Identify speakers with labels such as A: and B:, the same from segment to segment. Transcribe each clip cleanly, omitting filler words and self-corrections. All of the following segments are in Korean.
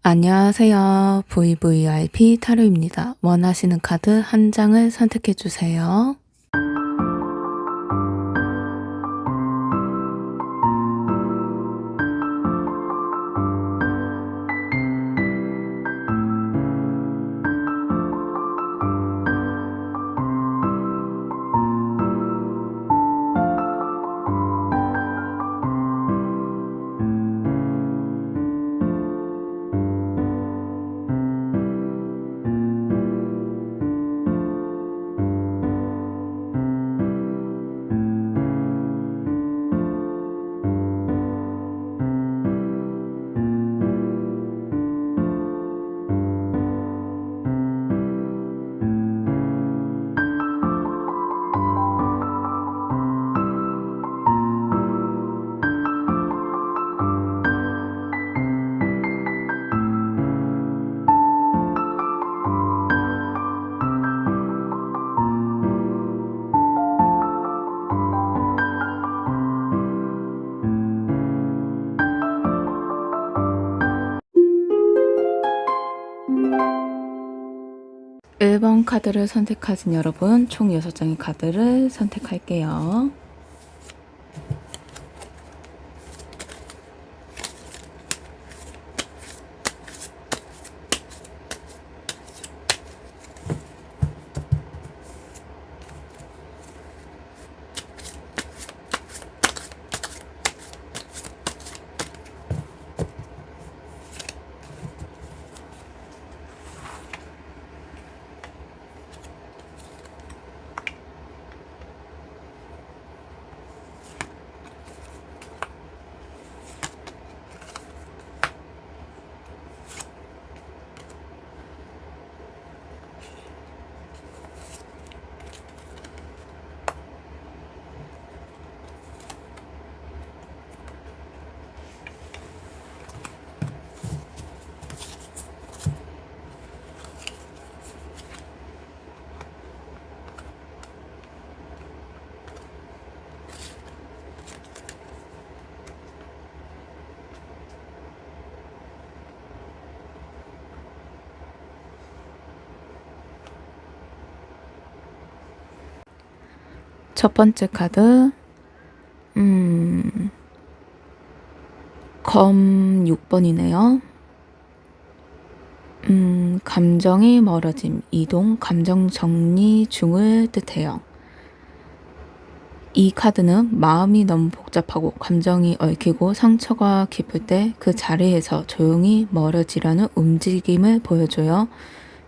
A: 안녕하세요. VVIP 타로입니다. 원하시는 카드 한 장을 선택해 주세요. 일 번 카드를 선택하신 여러분, 총 6장의 카드를 선택할게요. 첫 번째 카드, 검 6번이네요. 감정이 멀어짐, 이동, 감정 정리 중을 뜻해요. 이 카드는 마음이 너무 복잡하고 감정이 얽히고 상처가 깊을 때 그 자리에서 조용히 멀어지려는 움직임을 보여줘요.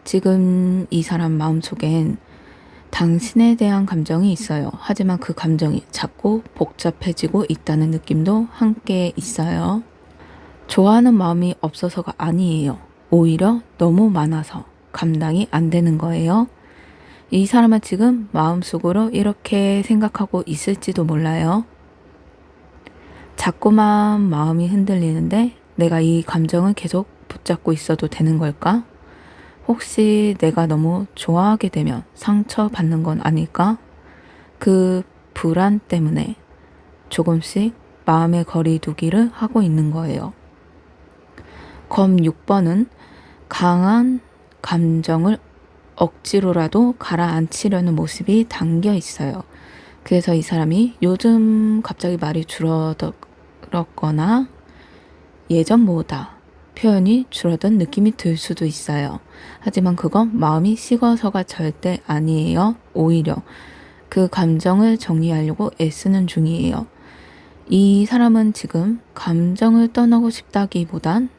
A: 지금 이 사람 마음속엔 당신에 대한 감정이 있어요. 하지만 그 감정이 자꾸 복잡해지고 있다는 느낌도 함께 있어요. 좋아하는 마음이 없어서가 아니에요. 오히려 너무 많아서 감당이 안 되는 거예요. 이 사람은 지금 마음속으로 이렇게 생각하고 있을지도 몰라요. 자꾸만 마음이 흔들리는데 내가 이 감정을 계속 붙잡고 있어도 되는 걸까? 혹시 내가 너무 좋아하게 되면 상처받는 건 아닐까? 그 불안 때문에 조금씩 마음의 거리 두기를 하고 있는 거예요. 검 6번은 강한 감정을 억지로라도 가라앉히려는 모습이 담겨 있어요. 그래서 이 사람이 요즘 갑자기 말이 줄어들었거나 예전보다 표현이 줄어든 느낌이 들 수도 있어요. 하지만 그건 마음이 식어서가 절대 아니에요. 오히려 그 감정을 정리하려고 애쓰는 중이에요. 이 사람은 지금 감정을 떠나고 싶다기보단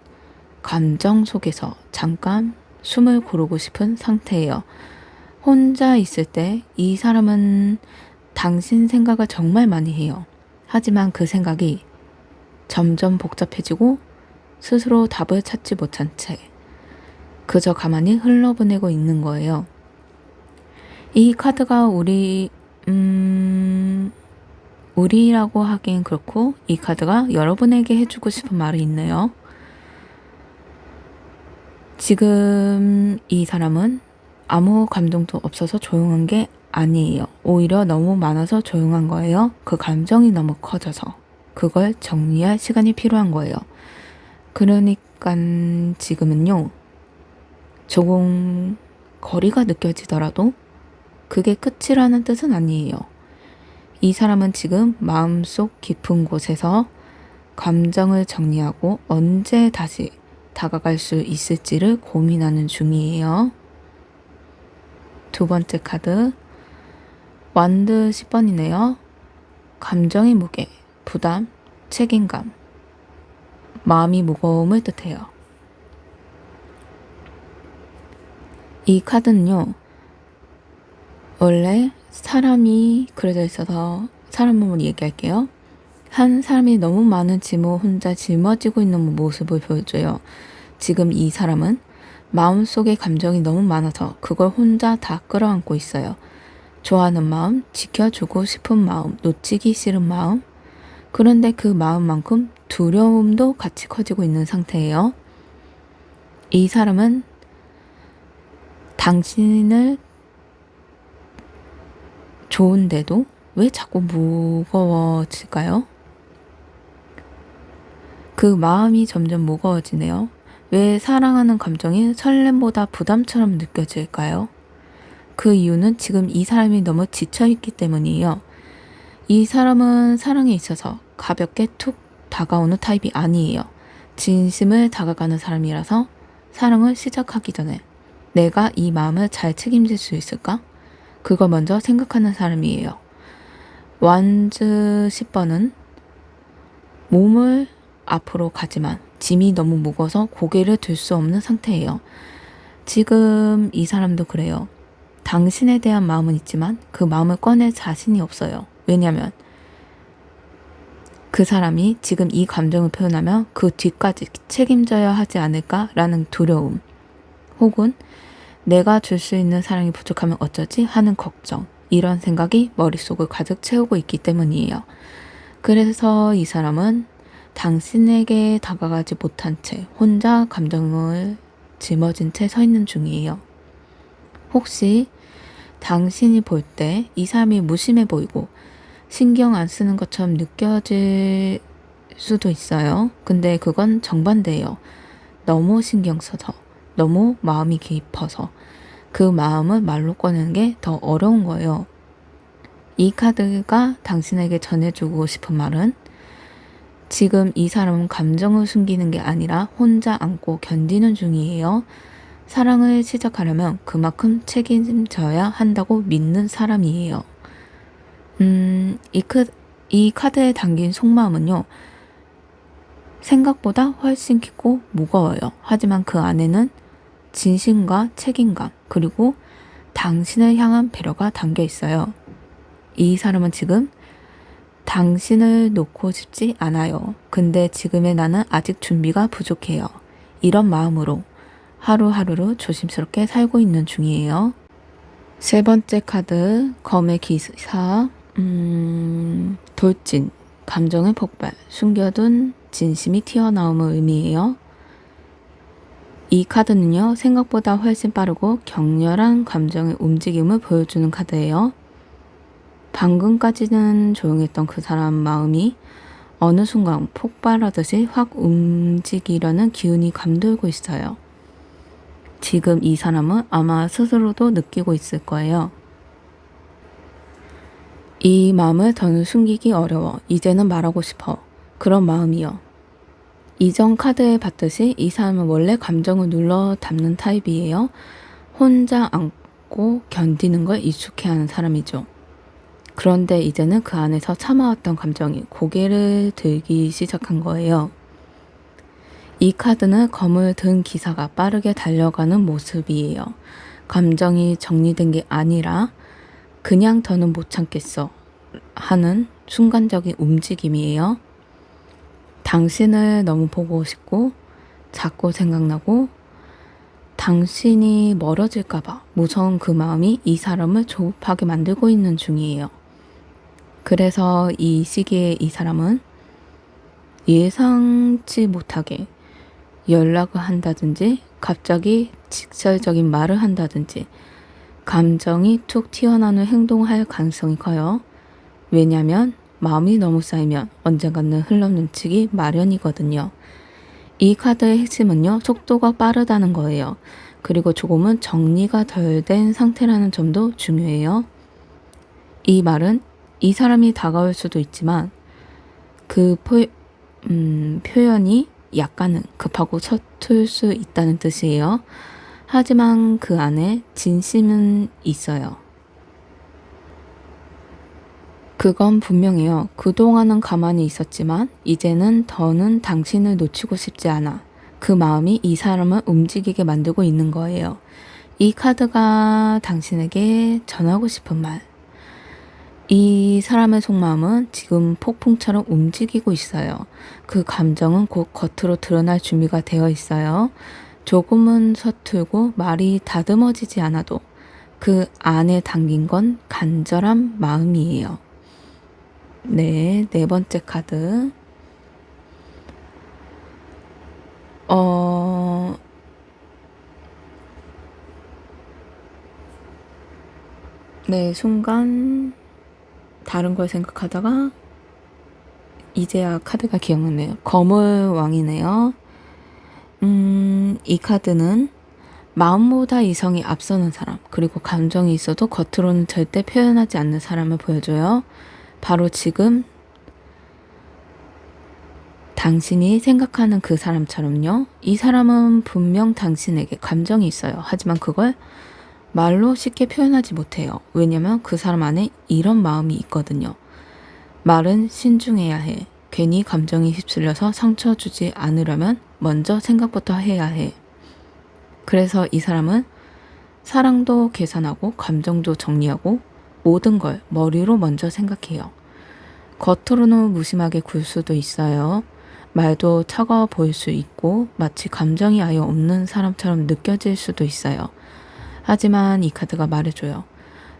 A: 감정 속에서 잠깐 숨을 고르고 싶은 상태예요. 혼자 있을 때 이 사람은 당신 생각을 정말 많이 해요. 하지만 그 생각이 점점 복잡해지고 스스로 답을 찾지 못한 채 그저 가만히 흘러보내고 있는 거예요. 이 카드가 우리라고 하긴 그렇고 이 카드가 여러분에게 해주고 싶은 말이 있네요. 지금 이 사람은 아무 감정도 없어서 조용한 게 아니에요. 오히려 너무 많아서 조용한 거예요. 그 감정이 너무 커져서. 그걸 정리할 시간이 필요한 거예요. 그러니까 지금은요, 조금 거리가 느껴지더라도 그게 끝이라는 뜻은 아니에요. 이 사람은 지금 마음속 깊은 곳에서 감정을 정리하고 언제 다시 다가갈 수 있을지를 고민하는 중이에요. 두 번째 카드, 완드 10번이네요. 감정의 무게, 부담, 책임감, 마음이 무거움을 뜻해요. 이 카드는요, 원래 사람이 그려져 있어서 사람 몸을 얘기할게요. 한 사람이 너무 많은 짐을 혼자 짊어지고 있는 모습을 보여줘요. 지금 이 사람은 마음속에 감정이 너무 많아서 그걸 혼자 다 끌어안고 있어요. 좋아하는 마음, 지켜주고 싶은 마음, 놓치기 싫은 마음. 그런데 그 마음만큼 두려움도 같이 커지고 있는 상태예요. 이 사람은 당신을 좋은데도 왜 자꾸 무거워질까요? 그 마음이 점점 무거워지네요. 왜 사랑하는 감정이 설렘보다 부담처럼 느껴질까요? 그 이유는 지금 이 사람이 너무 지쳐있기 때문이에요. 이 사람은 사랑에 있어서 가볍게 툭 다가오는 타입이 아니에요. 진심을 다가가는 사람이라서 사랑을 시작하기 전에 내가 이 마음을 잘 책임질 수 있을까? 그걸 먼저 생각하는 사람이에요. 완즈 10번은 몸을 앞으로 가지만 짐이 너무 무거워서 고개를 들 수 없는 상태예요. 지금 이 사람도 그래요. 당신에 대한 마음은 있지만 그 마음을 꺼낼 자신이 없어요. 왜냐하면 그 사람이 지금 이 감정을 표현하면 그 뒤까지 책임져야 하지 않을까라는 두려움, 혹은 내가 줄 수 있는 사랑이 부족하면 어쩌지 하는 걱정, 이런 생각이 머릿속을 가득 채우고 있기 때문이에요. 그래서 이 사람은 당신에게 다가가지 못한 채 혼자 감정을 짊어진 채 서 있는 중이에요. 혹시 당신이 볼 때 이 사람이 무심해 보이고 신경 안 쓰는 것처럼 느껴질 수도 있어요. 근데 그건 정반대예요. 너무 신경 써서, 너무 마음이 깊어서 그 마음을 말로 꺼내는 게 더 어려운 거예요. 이 카드가 당신에게 전해주고 싶은 말은, 지금 이 사람은 감정을 숨기는 게 아니라 혼자 안고 견디는 중이에요. 사랑을 시작하려면 그만큼 책임져야 한다고 믿는 사람이에요. 이 카드에 담긴 속마음은요, 생각보다 훨씬 깊고 무거워요. 하지만 그 안에는 진심과 책임감, 그리고 당신을 향한 배려가 담겨 있어요. 이 사람은 지금 당신을 놓고 싶지 않아요. 근데 지금의 나는 아직 준비가 부족해요. 이런 마음으로 하루하루를 조심스럽게 살고 있는 중이에요. 세 번째 카드, 검의 기사, 돌진, 감정의 폭발, 숨겨둔 진심이 튀어나옴을 의미해요. 이 카드는요, 생각보다 훨씬 빠르고 격렬한 감정의 움직임을 보여주는 카드예요. 방금까지는 조용했던 그 사람 마음이 어느 순간 폭발하듯이 확 움직이려는 기운이 감돌고 있어요. 지금 이 사람은 아마 스스로도 느끼고 있을 거예요. 이 마음을 더는 숨기기 어려워. 이제는 말하고 싶어. 그런 마음이요. 이전 카드에 봤듯이 이 사람은 원래 감정을 눌러 담는 타입이에요. 혼자 안고 견디는 걸 익숙해하는 사람이죠. 그런데 이제는 그 안에서 참아왔던 감정이 고개를 들기 시작한 거예요. 이 카드는 검을 든 기사가 빠르게 달려가는 모습이에요. 감정이 정리된 게 아니라 그냥 더는 못 참겠어 하는 순간적인 움직임이에요. 당신을 너무 보고 싶고 자꾸 생각나고 당신이 멀어질까봐 무서운 그 마음이 이 사람을 조급하게 만들고 있는 중이에요. 그래서 이 시기에 이 사람은 예상치 못하게 연락을 한다든지 갑자기 직설적인 말을 한다든지 감정이 툭 튀어나오는 행동을 할 가능성이 커요. 왜냐하면 마음이 너무 쌓이면 언젠가는 흘러넘치기 마련이거든요. 이 카드의 핵심은요, 속도가 빠르다는 거예요. 그리고 조금은 정리가 덜 된 상태라는 점도 중요해요. 이 말은 이 사람이 다가올 수도 있지만 그 표현이 약간은 급하고 서툴 수 있다는 뜻이에요. 하지만 그 안에 진심은 있어요. 그건 분명해요. 그동안은 가만히 있었지만 이제는 더는 당신을 놓치고 싶지 않아. 그 마음이 이 사람을 움직이게 만들고 있는 거예요. 이 카드가 당신에게 전하고 싶은 말. 이 사람의 속마음은 지금 폭풍처럼 움직이고 있어요. 그 감정은 곧 겉으로 드러날 준비가 되어 있어요. 조금은 서툴고 말이 다듬어지지 않아도 그 안에 담긴 건 간절한 마음이에요. 네, 네 번째 카드. 네, 순간 다른 걸 생각하다가 이제야 카드가 기억나네요. 검을 왕이네요. 이 카드는 마음보다 이성이 앞서는 사람, 그리고 감정이 있어도 겉으로는 절대 표현하지 않는 사람을 보여줘요. 바로 지금 당신이 생각하는 그 사람처럼요. 이 사람은 분명 당신에게 감정이 있어요. 하지만 그걸 말로 쉽게 표현하지 못해요. 왜냐면 그 사람 안에 이런 마음이 있거든요. 말은 신중해야 해. 괜히 감정이 휩쓸려서 상처 주지 않으려면 먼저 생각부터 해야 해. 그래서 이 사람은 사랑도 계산하고 감정도 정리하고 모든 걸 머리로 먼저 생각해요. 겉으로는 무심하게 굴 수도 있어요. 말도 차가워 보일 수 있고 마치 감정이 아예 없는 사람처럼 느껴질 수도 있어요. 하지만 이 카드가 말해줘요.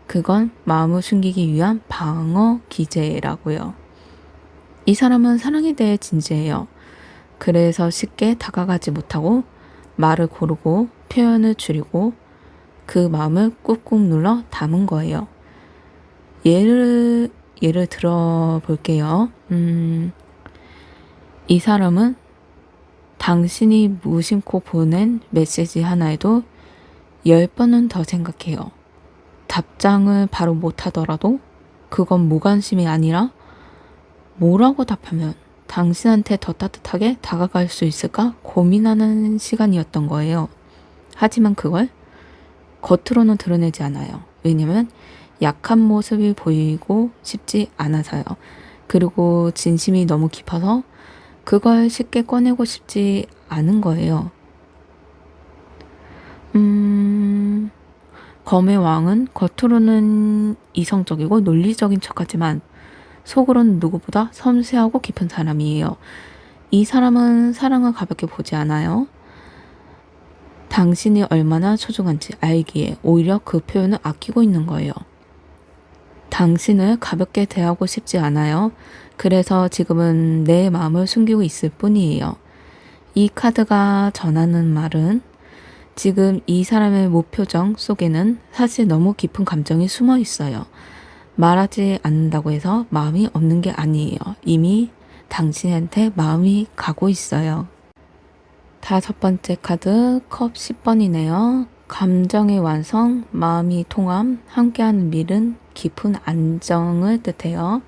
A: 그건 마음을 숨기기 위한 방어 기제라고요. 이 사람은 사랑에 대해 진지해요. 그래서 쉽게 다가가지 못하고 말을 고르고 표현을 줄이고 그 마음을 꾹꾹 눌러 담은 거예요. 예를 들어 볼게요. 이 사람은 당신이 무심코 보낸 메시지 하나에도 10번은 더 생각해요. 답장을 바로 못하더라도 그건 무관심이 아니라 뭐라고 답하면 당신한테 더 따뜻하게 다가갈 수 있을까 고민하는 시간이었던 거예요. 하지만 그걸 겉으로는 드러내지 않아요. 왜냐면 약한 모습이 보이고 싶지 않아서요. 그리고 진심이 너무 깊어서 그걸 쉽게 꺼내고 싶지 않은 거예요. 검의 왕은 겉으로는 이성적이고 논리적인 척하지만 속으로는 누구보다 섬세하고 깊은 사람이에요. 이 사람은 사랑을 가볍게 보지 않아요. 당신이 얼마나 소중한지 알기에 오히려 그 표현을 아끼고 있는 거예요. 당신을 가볍게 대하고 싶지 않아요. 그래서 지금은 내 마음을 숨기고 있을 뿐이에요. 이 카드가 전하는 말은 지금 이 사람의 무표정 속에는 사실 너무 깊은 감정이 숨어 있어요. 말하지 않는다고 해서 마음이 없는 게 아니에요. 이미 당신한테 마음이 가고 있어요. 다섯 번째 카드 컵 10번이네요. 감정의 완성, 마음이 통함, 함께하는 밀은 깊은 안정을 뜻해요.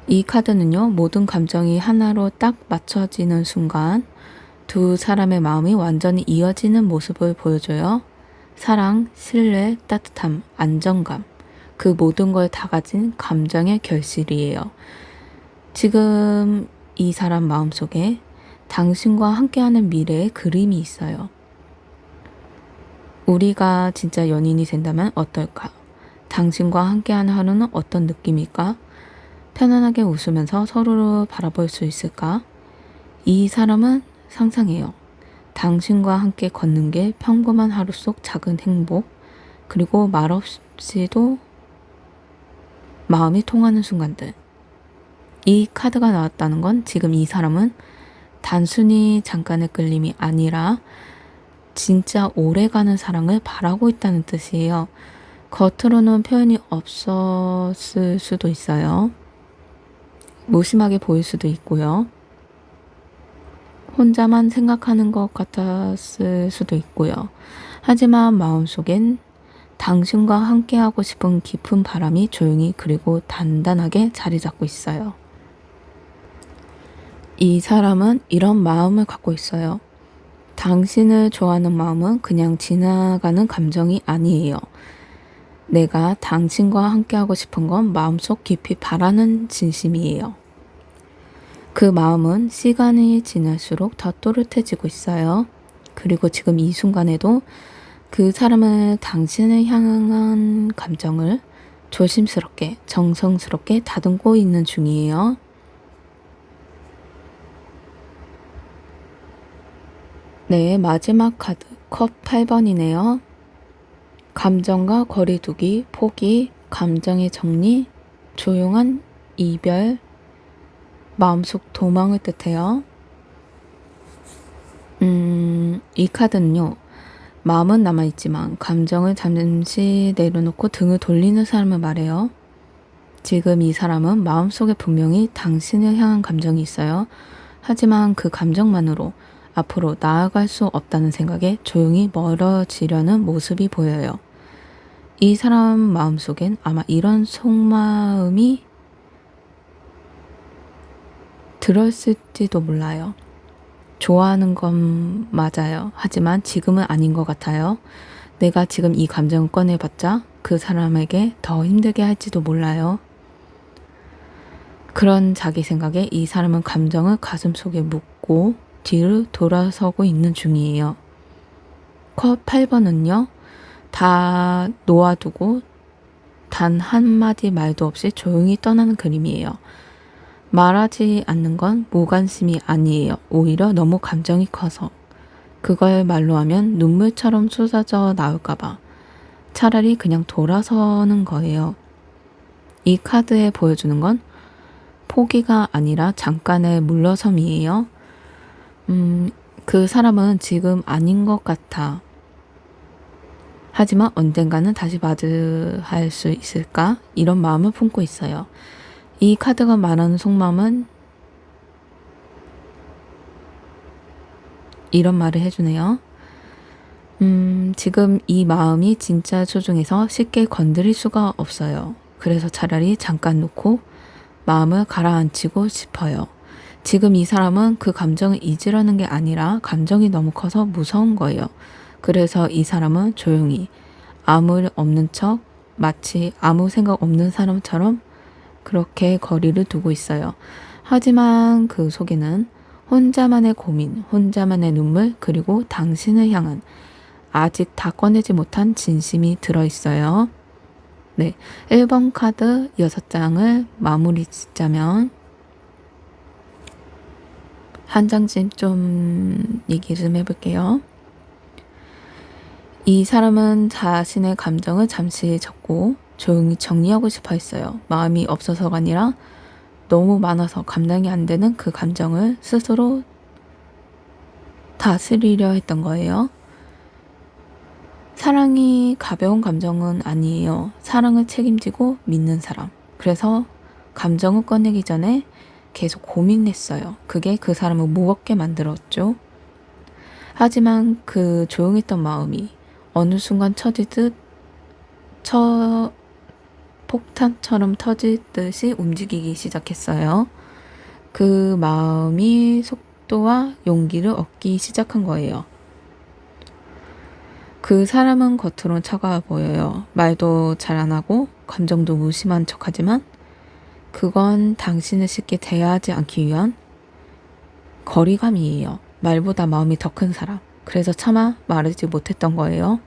A: 이 카드는요, 모든 감정이 하나로 딱 맞춰지는 순간 두 사람의 마음이 완전히 이어지는 모습을 보여줘요. 사랑, 신뢰, 따뜻함, 안정감, 그 모든 걸 다 가진 감정의 결실이에요. 지금 이 사람 마음속에 당신과 함께하는 미래의 그림이 있어요. 우리가 진짜 연인이 된다면 어떨까? 당신과 함께하는 하루는 어떤 느낌일까? 편안하게 웃으면서 서로를 바라볼 수 있을까? 이 사람은 상상해요. 당신과 함께 걷는 게 평범한 하루 속 작은 행복, 그리고 말없이도 마음이 통하는 순간들. 이 카드가 나왔다는 건 지금 이 사람은 단순히 잠깐의 끌림이 아니라 진짜 오래가는 사랑을 바라고 있다는 뜻이에요. 겉으로는 표현이 없었을 수도 있어요. 무심하게 보일 수도 있고요. 혼자만 생각하는 것 같았을 수도 있고요. 하지만 마음속엔 당신과 함께하고 싶은 깊은 바람이 조용히 그리고 단단하게 자리 잡고 있어요. 이 사람은 이런 마음을 갖고 있어요. 당신을 좋아하는 마음은 그냥 지나가는 감정이 아니에요. 내가 당신과 함께하고 싶은 건 마음속 깊이 바라는 진심이에요. 그 마음은 시간이 지날수록 더 또렷해지고 있어요. 그리고 지금 이 순간에도 그 사람은 당신을 향한 감정을 조심스럽게, 정성스럽게 다듬고 있는 중이에요. 네, 마지막 카드, 컵 8번이네요. 감정과 거리두기, 포기, 감정의 정리, 조용한 이별, 마음속 도망을 뜻해요. 이 카드는요. 마음은 남아있지만 감정을 잠시 내려놓고 등을 돌리는 사람을 말해요. 지금 이 사람은 마음속에 분명히 당신을 향한 감정이 있어요. 하지만 그 감정만으로 앞으로 나아갈 수 없다는 생각에 조용히 멀어지려는 모습이 보여요. 이 사람 마음속엔 아마 이런 속마음이 들었을지도 몰라요. 좋아하는 건 맞아요. 하지만 지금은 아닌 것 같아요. 내가 지금 이 감정을 꺼내봤자 그 사람에게 더 힘들게 할지도 몰라요. 그런 자기 생각에 이 사람은 감정을 가슴속에 묻고 뒤로 돌아서고 있는 중이에요. 컵 8번은요. 다 놓아두고 단 한마디 말도 없이 조용히 떠나는 그림이에요. 말하지 않는 건 무관심이 아니에요. 오히려 너무 감정이 커서. 그걸 말로 하면 눈물처럼 쏟아져 나올까봐 차라리 그냥 돌아서는 거예요. 이 카드에 보여주는 건 포기가 아니라 잠깐의 물러섬이에요. 그 사람은 지금 아닌 것 같아. 하지만 언젠가는 다시 맞이할 수 있을까? 이런 마음을 품고 있어요. 이 카드가 말하는 속마음은 이런 말을 해주네요. 지금 이 마음이 진짜 소중해서 쉽게 건드릴 수가 없어요. 그래서 차라리 잠깐 놓고 마음을 가라앉히고 싶어요. 지금 이 사람은 그 감정을 잊으려는 게 아니라 감정이 너무 커서 무서운 거예요. 그래서 이 사람은 조용히 아무 일 없는 척 마치 아무 생각 없는 사람처럼 그렇게 거리를 두고 있어요. 하지만 그 속에는 혼자만의 고민, 혼자만의 눈물, 그리고 당신을 향한 아직 다 꺼내지 못한 진심이 들어있어요. 네, 1번 카드 6장을 마무리 짓자면 한 장씩 좀 얘기 좀 해볼게요. 이 사람은 자신의 감정을 잠시 접고 조용히 정리하고 싶어 했어요. 마음이 없어서가 아니라 너무 많아서 감당이 안 되는 그 감정을 스스로 다스리려 했던 거예요. 사랑이 가벼운 감정은 아니에요. 사랑을 책임지고 믿는 사람. 그래서 감정을 꺼내기 전에 계속 고민했어요. 그게 그 사람을 무겁게 만들었죠. 하지만 그 조용했던 마음이 어느 순간 폭탄처럼 터지듯이 움직이기 시작했어요. 그 마음이 속도와 용기를 얻기 시작한 거예요. 그 사람은 겉으로는 차가워 보여요. 말도 잘 안 하고 감정도 무심한 척하지만 그건 당신을 쉽게 대하지 않기 위한 거리감이에요. 말보다 마음이 더 큰 사람. 그래서 차마 말하지 못했던 거예요.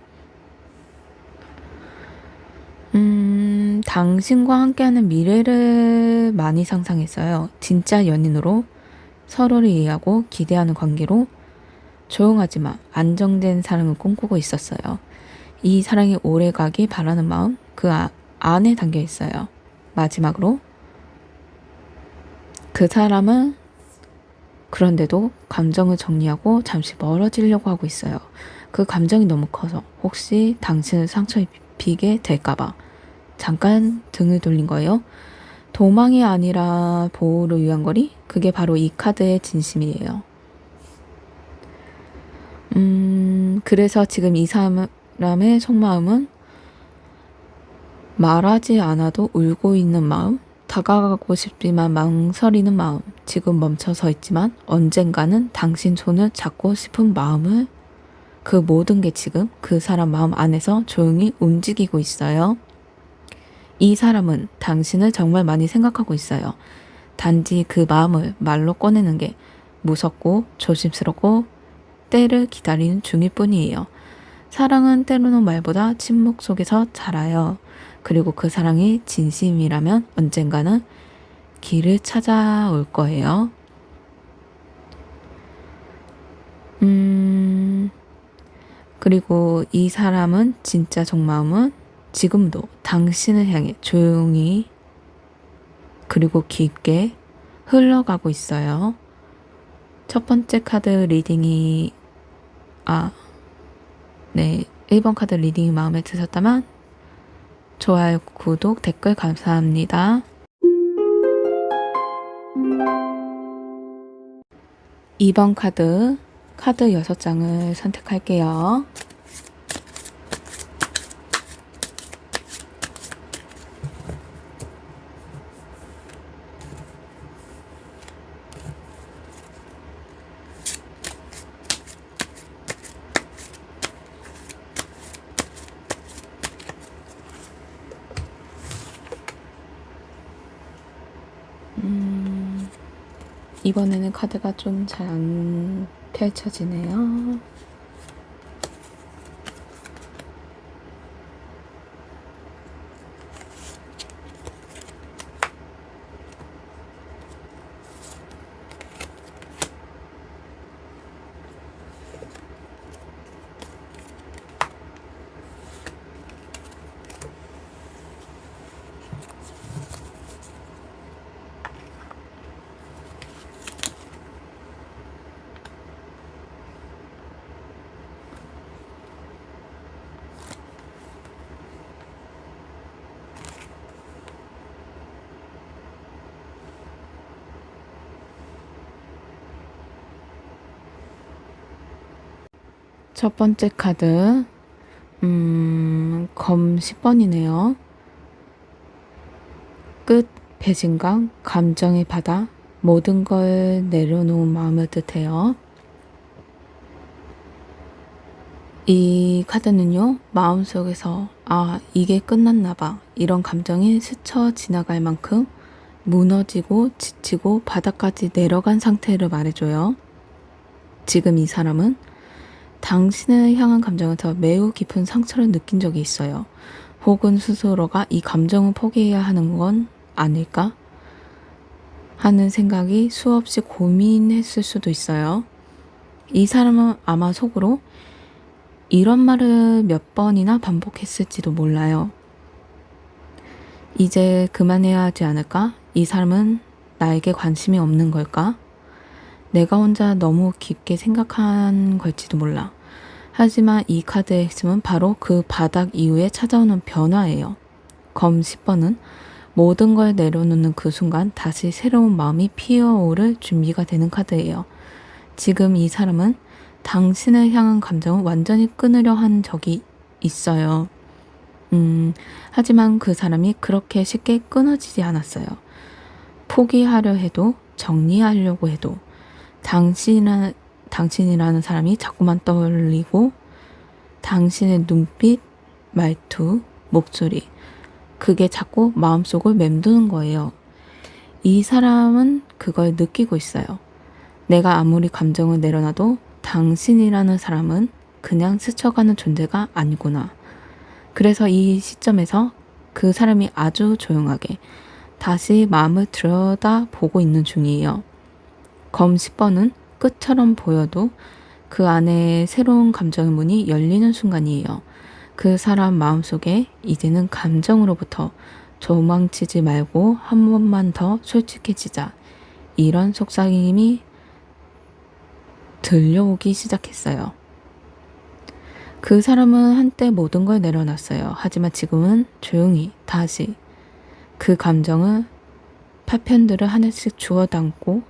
A: 당신과 함께하는 미래를 많이 상상했어요. 진짜 연인으로 서로를 이해하고 기대하는 관계로 조용하지만 안정된 사랑을 꿈꾸고 있었어요. 이 사랑이 오래가길 바라는 마음 그 안에 담겨 있어요. 마지막으로 그 사람은 그런데도 감정을 정리하고 잠시 멀어지려고 하고 있어요. 그 감정이 너무 커서 혹시 당신을 상처 입히게 될까봐 잠깐 등을 돌린 거예요. 도망이 아니라 보호를 위한 거리? 그게 바로 이 카드의 진심이에요. 그래서 지금 이 사람의 속마음은 말하지 않아도 울고 있는 마음, 다가가고 싶지만 망설이는 마음, 지금 멈춰서 있지만 언젠가는 당신 손을 잡고 싶은 마음을, 그 모든 게 지금 그 사람 마음 안에서 조용히 움직이고 있어요. 이 사람은 당신을 정말 많이 생각하고 있어요. 단지 그 마음을 말로 꺼내는 게 무섭고 조심스럽고 때를 기다리는 중일 뿐이에요. 사랑은 때로는 말보다 침묵 속에서 자라요. 그리고 그 사랑이 진심이라면 언젠가는 길을 찾아올 거예요. 그리고 이 사람은 진짜 속마음은 지금도 당신을 향해 조용히 그리고 깊게 흘러가고 있어요. 첫 번째 카드 리딩이 네, 1번 카드 리딩이 마음에 드셨다면 좋아요, 구독, 댓글 감사합니다. 2번 카드 6장을 선택할게요. 이번에는 카드가 좀 잘 안 펼쳐지네요. 첫 번째 카드 검 10번이네요. 끝, 배신감, 감정의 바다, 모든 걸 내려놓은 마음을 뜻해요. 이 카드는요, 마음속에서 이게 끝났나 봐, 이런 감정이 스쳐 지나갈 만큼 무너지고 지치고 바닥까지 내려간 상태를 말해줘요. 지금 이 사람은 당신을 향한 감정에서 매우 깊은 상처를 느낀 적이 있어요. 혹은 스스로가 이 감정을 포기해야 하는 건 아닐까 하는 생각이 수없이 고민했을 수도 있어요. 이 사람은 아마 속으로 이런 말을 몇 번이나 반복했을지도 몰라요. 이제 그만해야 하지 않을까? 이 사람은 나에게 관심이 없는 걸까? 내가 혼자 너무 깊게 생각한 걸지도 몰라. 하지만 이 카드의 핵심은 바로 그 바닥 이후에 찾아오는 변화예요. 검 10번은 모든 걸 내려놓는 그 순간 다시 새로운 마음이 피어오를 준비가 되는 카드예요. 지금 이 사람은 당신을 향한 감정을 완전히 끊으려 한 적이 있어요. 하지만 그 사람이 그렇게 쉽게 끊어지지 않았어요. 포기하려 해도 정리하려고 해도 당신이라는 사람이 자꾸만 떠올리고 당신의 눈빛, 말투, 목소리, 그게 자꾸 마음속을 맴도는 거예요. 이 사람은 그걸 느끼고 있어요. 내가 아무리 감정을 내려놔도 당신이라는 사람은 그냥 스쳐가는 존재가 아니구나. 그래서 이 시점에서 그 사람이 아주 조용하게 다시 마음을 들여다보고 있는 중이에요. 검 10번은 끝처럼 보여도 그 안에 새로운 감정의 문이 열리는 순간이에요. 그 사람 마음속에 이제는 감정으로부터 도망치지 말고 한 번만 더 솔직해지자, 이런 속삭임이 들려오기 시작했어요. 그 사람은 한때 모든 걸 내려놨어요. 하지만 지금은 조용히 다시 그 감정을 파편들을 하나씩 주워 담고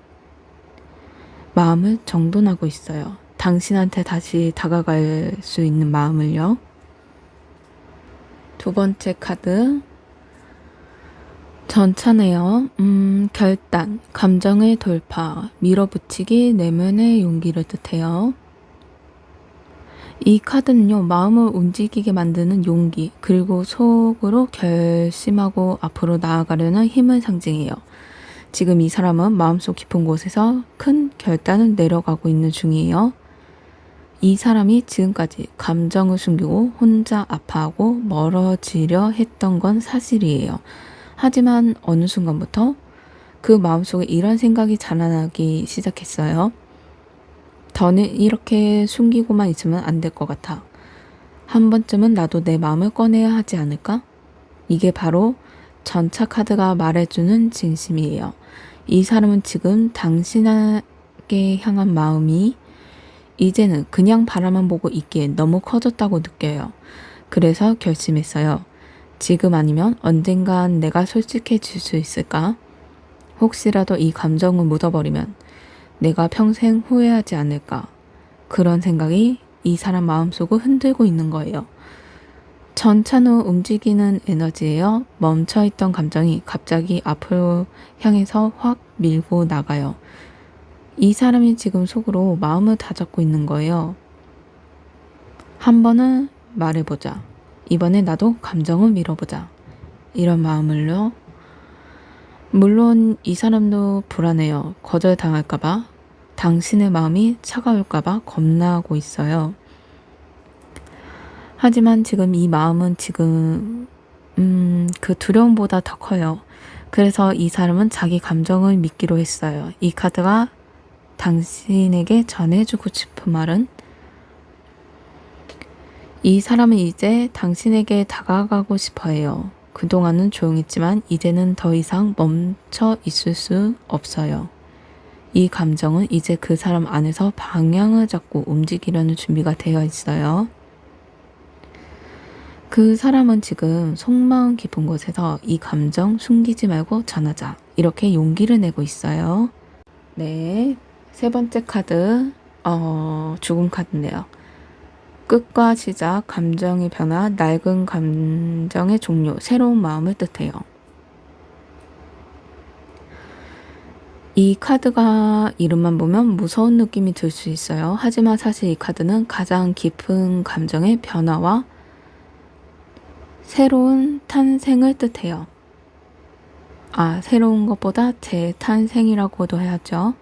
A: 마음을 정돈하고 있어요. 당신한테 다시 다가갈 수 있는 마음을요. 두 번째 카드 전차네요. 결단, 감정의 돌파, 밀어붙이기, 내면의 용기를 뜻해요. 이 카드는요, 마음을 움직이게 만드는 용기, 그리고 속으로 결심하고 앞으로 나아가려는 힘을 상징해요. 지금 이 사람은 마음속 깊은 곳에서 큰 결단을 내려가고 있는 중이에요. 이 사람이 지금까지 감정을 숨기고 혼자 아파하고 멀어지려 했던 건 사실이에요. 하지만 어느 순간부터 그 마음속에 이런 생각이 자라나기 시작했어요. 더는 이렇게 숨기고만 있으면 안 될 것 같아. 한 번쯤은 나도 내 마음을 꺼내야 하지 않을까? 이게 바로 전차 카드가 말해주는 진심이에요. 이 사람은 지금 당신에게 향한 마음이 이제는 그냥 바라만 보고 있기엔 너무 커졌다고 느껴요. 그래서 결심했어요. 지금 아니면 언젠간 내가 솔직해질 수 있을까? 혹시라도 이 감정을 묻어버리면 내가 평생 후회하지 않을까? 그런 생각이 이 사람 마음속을 흔들고 있는 거예요. 전차는 움직이는 에너지예요. 멈춰있던 감정이 갑자기 앞으로 향해서 확 밀고 나가요. 이 사람이 지금 속으로 마음을 다잡고 있는 거예요. 한 번은 말해보자. 이번에 나도 감정을 밀어보자. 이런 마음을요. 물론 이 사람도 불안해요. 거절당할까봐, 당신의 마음이 차가울까봐 겁나고 있어요. 하지만 지금 이 마음은 그 두려움보다 더 커요. 그래서 이 사람은 자기 감정을 믿기로 했어요. 이 카드가 당신에게 전해주고 싶은 말은 이 사람은 이제 당신에게 다가가고 싶어 해요. 그동안은 조용했지만 이제는 더 이상 멈춰 있을 수 없어요. 이 감정은 이제 그 사람 안에서 방향을 잡고 움직이려는 준비가 되어 있어요. 그 사람은 지금 속마음 깊은 곳에서 이 감정 숨기지 말고 전하자. 이렇게 용기를 내고 있어요. 네. 세 번째 카드, 죽음 카드인데요. 끝과 시작, 감정의 변화, 낡은 감정의 종료, 새로운 마음을 뜻해요. 이 카드가 이름만 보면 무서운 느낌이 들 수 있어요. 하지만 사실 이 카드는 가장 깊은 감정의 변화와 새로운 탄생을 뜻해요. 새로운 것보다 재탄생이라고도 해야죠.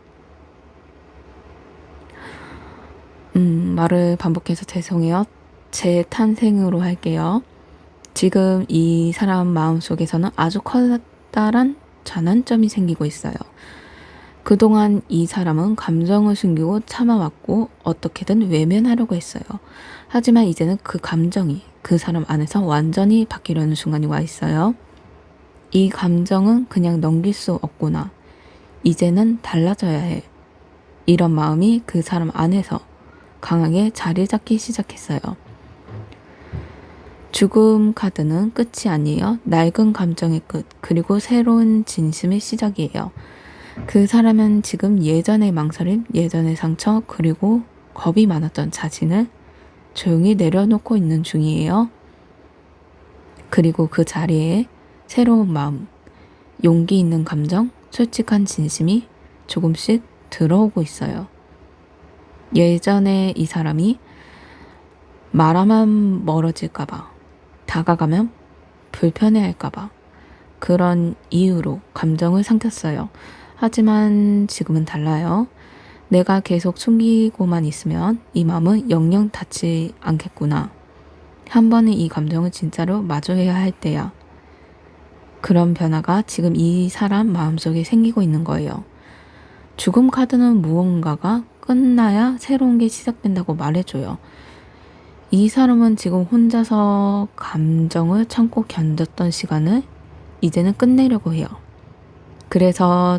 A: 말을 반복해서 죄송해요. 재탄생으로 할게요. 지금 이 사람 마음속에서는 아주 커다란 전환점이 생기고 있어요. 그동안 이 사람은 감정을 숨기고 참아왔고 어떻게든 외면하려고 했어요. 하지만 이제는 그 감정이 그 사람 안에서 완전히 바뀌려는 순간이 와 있어요. 이 감정은 그냥 넘길 수 없구나. 이제는 달라져야 해. 이런 마음이 그 사람 안에서 강하게 자리 잡기 시작했어요. 죽음 카드는 끝이 아니에요. 낡은 감정의 끝, 그리고 새로운 진심의 시작이에요. 그 사람은 지금 예전의 망설임, 예전의 상처, 그리고 겁이 많았던 자신을 조용히 내려놓고 있는 중이에요. 그리고 그 자리에 새로운 마음, 용기 있는 감정, 솔직한 진심이 조금씩 들어오고 있어요. 예전에 이 사람이 말하면 멀어질까봐, 다가가면 불편해할까봐 그런 이유로 감정을 삼켰어요. 하지만 지금은 달라요. 내가 계속 숨기고만 있으면 이 마음은 영영 닿지 않겠구나. 한 번은 이 감정을 진짜로 마주해야 할 때야. 그런 변화가 지금 이 사람 마음속에 생기고 있는 거예요. 죽음 카드는 무언가가 끝나야 새로운 게 시작된다고 말해줘요. 이 사람은 지금 혼자서 감정을 참고 견뎠던 시간을 이제는 끝내려고 해요. 그래서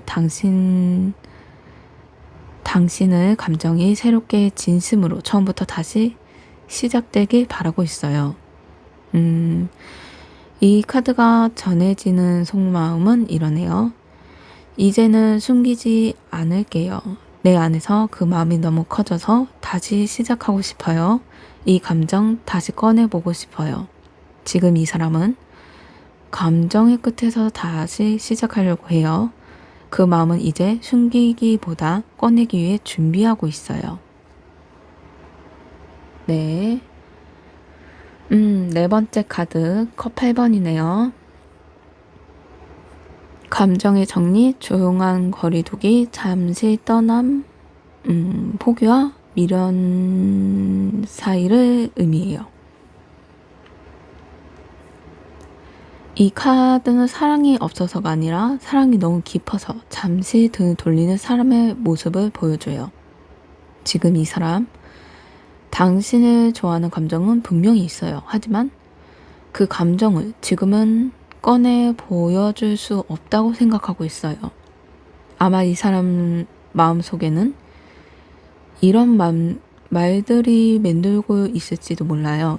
A: 당신의 감정이 새롭게 진심으로 처음부터 다시 시작되길 바라고 있어요. 이 카드가 전해지는 속마음은 이러네요. 이제는 숨기지 않을게요. 내 안에서 그 마음이 너무 커져서 다시 시작하고 싶어요. 이 감정 다시 꺼내보고 싶어요. 지금 이 사람은 감정의 끝에서 다시 시작하려고 해요. 그 마음은 이제 숨기기보다 꺼내기 위해 준비하고 있어요. 네. 네 번째 카드 컵 8번이네요. 감정의 정리, 조용한 거리두기, 잠시 떠남, 포기와 미련 사이를 의미해요. 이 카드는 사랑이 없어서가 아니라 사랑이 너무 깊어서 잠시 등을 돌리는 사람의 모습을 보여줘요. 지금 이 사람, 당신을 좋아하는 감정은 분명히 있어요. 하지만 그 감정을 지금은 꺼내 보여줄 수 없다고 생각하고 있어요. 아마 이 사람 마음속에는 이런 말들이 맴돌고 있을지도 몰라요.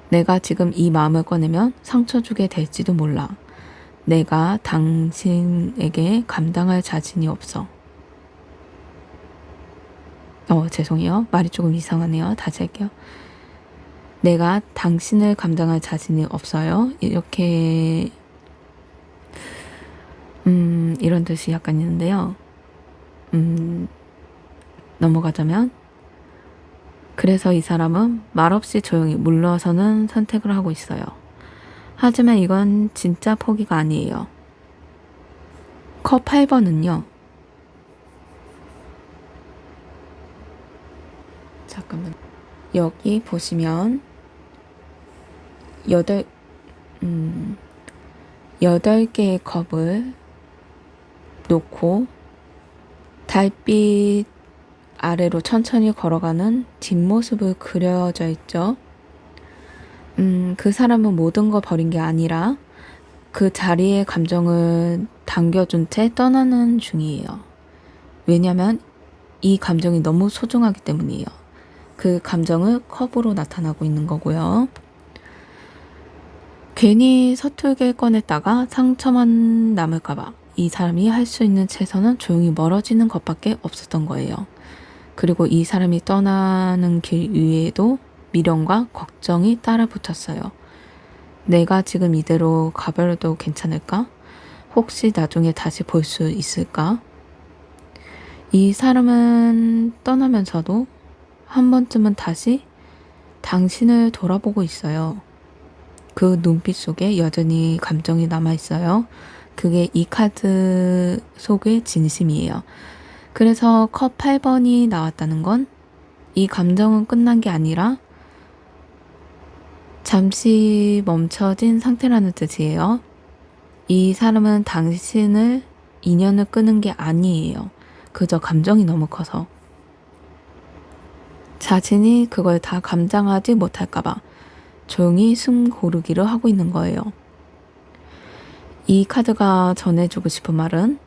A: 내가 지금 이 마음을 꺼내면 상처 주게 될지도 몰라. 내가 당신에게 감당할 자신이 없어. 죄송해요. 말이 조금 이상하네요. 다시 할게요. 내가 당신을 감당할 자신이 없어요. 이렇게 이런 뜻이 약간 있는데요. 넘어가자면 그래서 이 사람은 말없이 조용히 물러서는 선택을 하고 있어요. 하지만 이건 진짜 포기가 아니에요. 컵 8번은요. 잠깐만. 여기 보시면 8개의 컵을 놓고 달빛 아래로 천천히 걸어가는 뒷모습을 그려져 있죠. 그 사람은 모든 걸 버린 게 아니라 그 자리에 감정을 당겨준 채 떠나는 중이에요. 왜냐하면 이 감정이 너무 소중하기 때문이에요. 그 감정을 컵으로 나타나고 있는 거고요. 괜히 서툴게 꺼냈다가 상처만 남을까봐 이 사람이 할 수 있는 최선은 조용히 멀어지는 것밖에 없었던 거예요. 그리고 이 사람이 떠나는 길 위에도 미련과 걱정이 따라 붙었어요. 내가 지금 이대로 가버려도 괜찮을까? 혹시 나중에 다시 볼 수 있을까? 이 사람은 떠나면서도 한 번쯤은 다시 당신을 돌아보고 있어요. 그 눈빛 속에 여전히 감정이 남아있어요. 그게 이 카드 속의 진심이에요. 그래서 컵 8번이 나왔다는 건 이 감정은 끝난 게 아니라 잠시 멈춰진 상태라는 뜻이에요. 이 사람은 당신을 인연을 끄는 게 아니에요. 그저 감정이 너무 커서. 자신이 그걸 다 감당하지 못할까봐 조용히 숨 고르기를 하고 있는 거예요. 이 카드가 전해주고 싶은 말은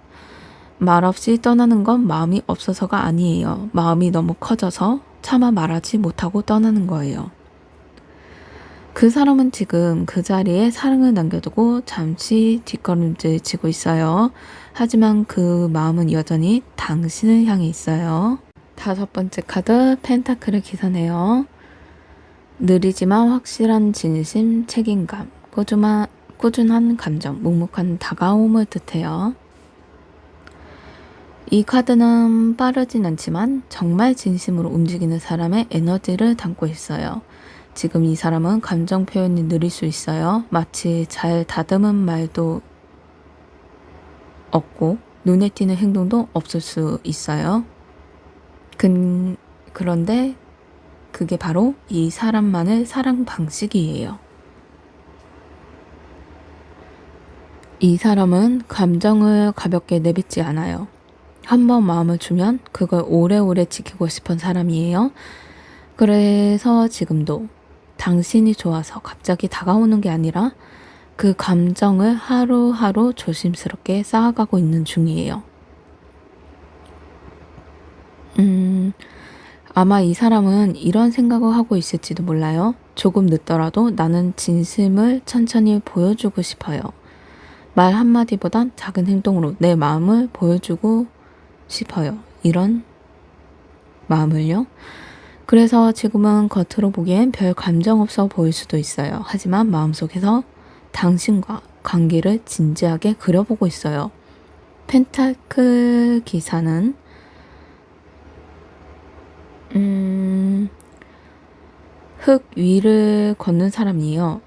A: 말없이 떠나는 건 마음이 없어서가 아니에요. 마음이 너무 커져서 차마 말하지 못하고 떠나는 거예요. 그 사람은 지금 그 자리에 사랑을 남겨두고 잠시 뒷걸음질 치고 있어요. 하지만 그 마음은 여전히 당신을 향해 있어요. 5번째 카드 펜타클의 기사네요. 느리지만 확실한 진심, 책임감, 꾸준한 감정, 묵묵한 다가옴을 뜻해요. 이 카드는 빠르진 않지만 정말 진심으로 움직이는 사람의 에너지를 담고 있어요. 지금 이 사람은 감정 표현이 느릴 수 있어요. 마치 잘 다듬은 말도 없고 눈에 띄는 행동도 없을 수 있어요. 그런데 그게 바로 이 사람만의 사랑 방식이에요. 이 사람은 감정을 가볍게 내뱉지 않아요. 한번 마음을 주면 그걸 오래오래 지키고 싶은 사람이에요. 그래서 지금도 당신이 좋아서 갑자기 다가오는 게 아니라 그 감정을 하루하루 조심스럽게 쌓아가고 있는 중이에요. 음, 아마 이 사람은 이런 생각을 하고 있을지도 몰라요. 조금 늦더라도 나는 진심을 천천히 보여주고 싶어요. 말 한마디보단 작은 행동으로 내 마음을 보여주고 싶어요. 이런 마음을요. 그래서 지금은 겉으로 보기엔 별 감정 없어 보일 수도 있어요. 하지만 마음속에서 당신과 관계를 진지하게 그려보고 있어요. 펜타클 기사는 흙 위를 걷는 사람이에요.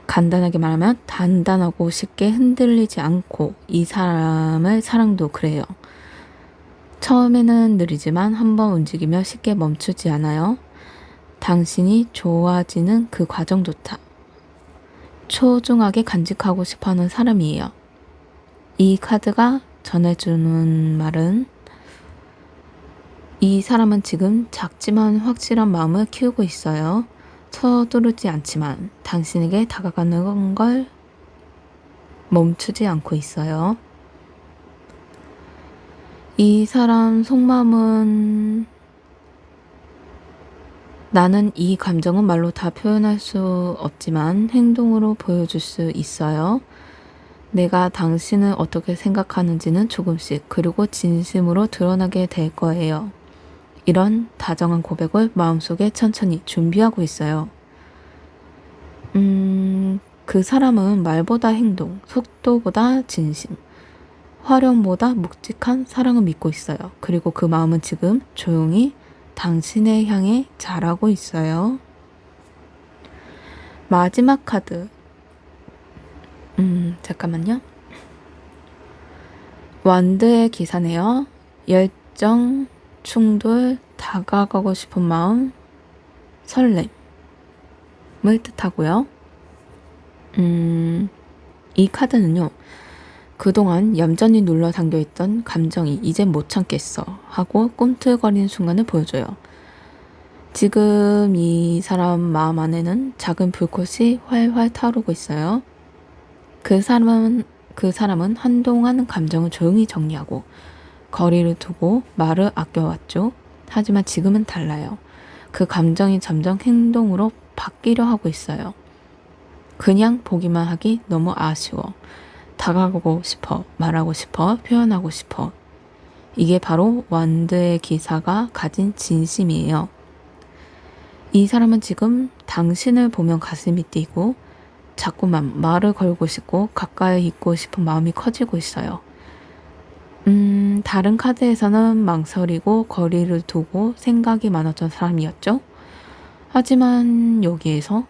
A: 간단하게 말하면 단단하고 쉽게 흔들리지 않고 이 사람의 사랑도 그래요. 처음에는 느리지만 한번 움직이며 쉽게 멈추지 않아요. 당신이 좋아지는 그 과정조차 초중하게 간직하고 싶어하는 사람이에요. 이 카드가 전해주는 말은 이 사람은 지금 작지만 확실한 마음을 키우고 있어요. 서두르지 않지만 당신에게 다가가는 걸 멈추지 않고 있어요. 이 사람 속마음은 나는 이 감정은 말로 다 표현할 수 없지만 행동으로 보여줄 수 있어요. 내가 당신을 어떻게 생각하는지는 조금씩 그리고 진심으로 드러나게 될 거예요. 이런 다정한 고백을 마음속에 천천히 준비하고 있어요. 그 사람은 말보다 행동, 속도보다 진심, 화려함보다 묵직한 사랑을 믿고 있어요. 그리고 그 마음은 지금 조용히 당신을 향해 자라고 있어요. 마지막 카드. 잠깐만요. 완드의 기사네요. 열정, 충돌, 다가가고 싶은 마음, 설렘을 뜻하고요. 이 카드는요. 그동안 얌전히 눌러 담겨있던 감정이 이제 못 참겠어 하고 꿈틀거리는 순간을 보여줘요. 지금 이 사람 마음 안에는 작은 불꽃이 활활 타오르고 있어요. 그 사람은 한동안 감정을 조용히 정리하고 거리를 두고 말을 아껴왔죠. 하지만 지금은 달라요. 그 감정이 점점 행동으로 바뀌려 하고 있어요. 그냥 보기만 하기 너무 아쉬워. 다가가고 싶어, 말하고 싶어, 표현하고 싶어. 이게 바로 완드의 기사가 가진 진심이에요. 이 사람은 지금 당신을 보면 가슴이 뛰고 자꾸만 말을 걸고 싶고 가까이 있고 싶은 마음이 커지고 있어요. 다른 카드에서는 망설이고 거리를 두고 생각이 많았던 사람이었죠. 하지만 여기에서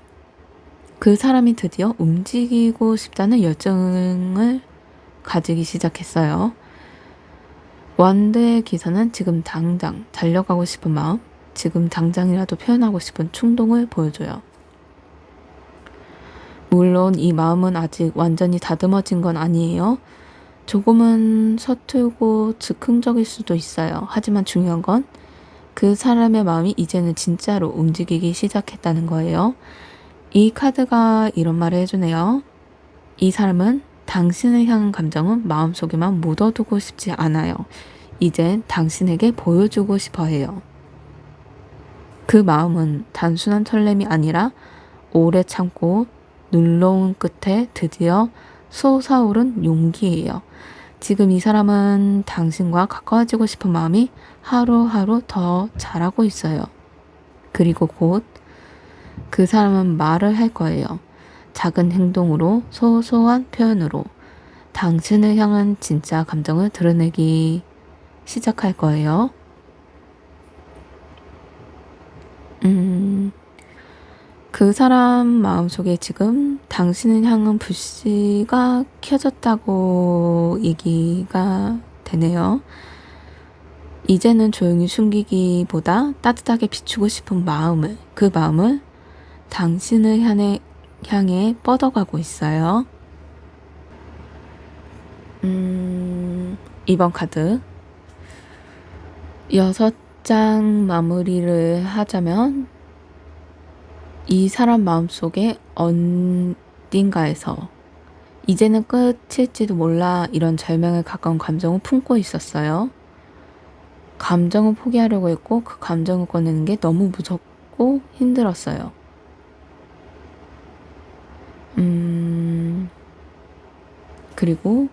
A: 그 사람이 드디어 움직이고 싶다는 열정을 가지기 시작했어요. 완드의 기사는 지금 당장 달려가고 싶은 마음, 지금 당장이라도 표현하고 싶은 충동을 보여줘요. 물론 이 마음은 아직 완전히 다듬어진 건 아니에요. 조금은 서툴고 즉흥적일 수도 있어요. 하지만 중요한 건 그 사람의 마음이 이제는 진짜로 움직이기 시작했다는 거예요. 이 카드가 이런 말을 해주네요. 이 사람은 당신을 향한 감정은 마음속에만 묻어두고 싶지 않아요. 이젠 당신에게 보여주고 싶어 해요. 그 마음은 단순한 설렘이 아니라 오래 참고 눌러온 끝에 드디어 솟아오른 용기예요. 지금 이 사람은 당신과 가까워지고 싶은 마음이 하루하루 더 자라고 있어요. 그리고 곧 그 사람은 말을 할 거예요. 작은 행동으로, 소소한 표현으로 당신을 향한 진짜 감정을 드러내기 시작할 거예요. 그 사람 마음속에 지금 당신을 향한 불씨가 켜졌다고 얘기가 되네요. 이제는 조용히 숨기기보다 따뜻하게 비추고 싶은 마음을, 그 마음을 당신을 향해 뻗어가고 있어요. 이번 카드 6장 마무리를 하자면 이 사람 마음속에 어딘가에서 이제는 끝일지도 몰라 이런 절망에 가까운 감정을 품고 있었어요. 감정을 포기하려고 했고 그 감정을 꺼내는 게 너무 무섭고 힘들었어요. 그리고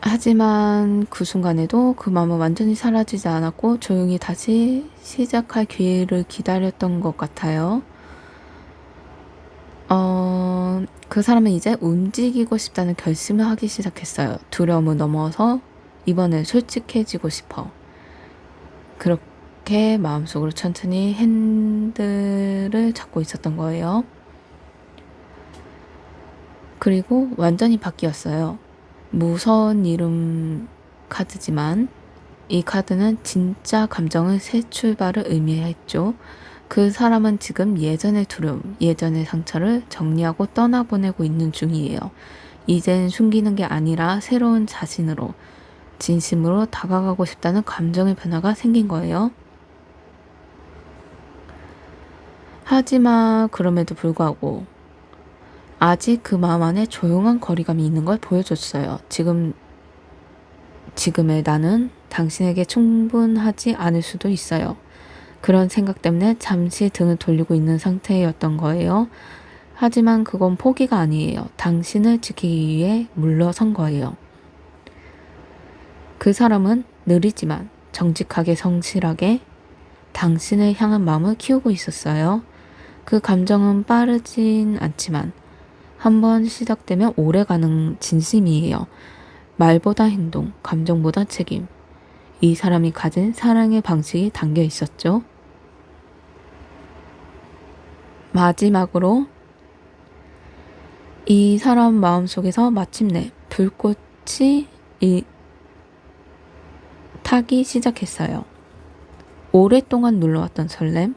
A: 하지만 그 순간에도 그 마음은 완전히 사라지지 않았고 조용히 다시 시작할 기회를 기다렸던 것 같아요. 그 사람은 이제 움직이고 싶다는 결심을 하기 시작했어요. 두려움을 넘어서 이번엔 솔직해지고 싶어. 그렇게 마음속으로 천천히 핸들을 잡고 있었던 거예요. 그리고 완전히 바뀌었어요. 무서운 이름 카드지만 이 카드는 진짜 감정의 새 출발을 의미했죠. 그 사람은 지금 예전의 두려움, 예전의 상처를 정리하고 떠나보내고 있는 중이에요. 이젠 숨기는 게 아니라 새로운 자신으로, 진심으로 다가가고 싶다는 감정의 변화가 생긴 거예요. 하지만 그럼에도 불구하고 아직 그 마음 안에 조용한 거리감이 있는 걸 보여줬어요. 지금의 나는 당신에게 충분하지 않을 수도 있어요. 그런 생각 때문에 잠시 등을 돌리고 있는 상태였던 거예요. 하지만 그건 포기가 아니에요. 당신을 지키기 위해 물러선 거예요. 그 사람은 느리지만 정직하게 성실하게 당신을 향한 마음을 키우고 있었어요. 그 감정은 빠르진 않지만 한번 시작되면 오래가는 진심이에요. 말보다 행동, 감정보다 책임. 이 사람이 가진 사랑의 방식이 담겨 있었죠. 마지막으로 이 사람 마음속에서 마침내 불꽃이 타기 시작했어요. 오랫동안 눌러왔던 설렘,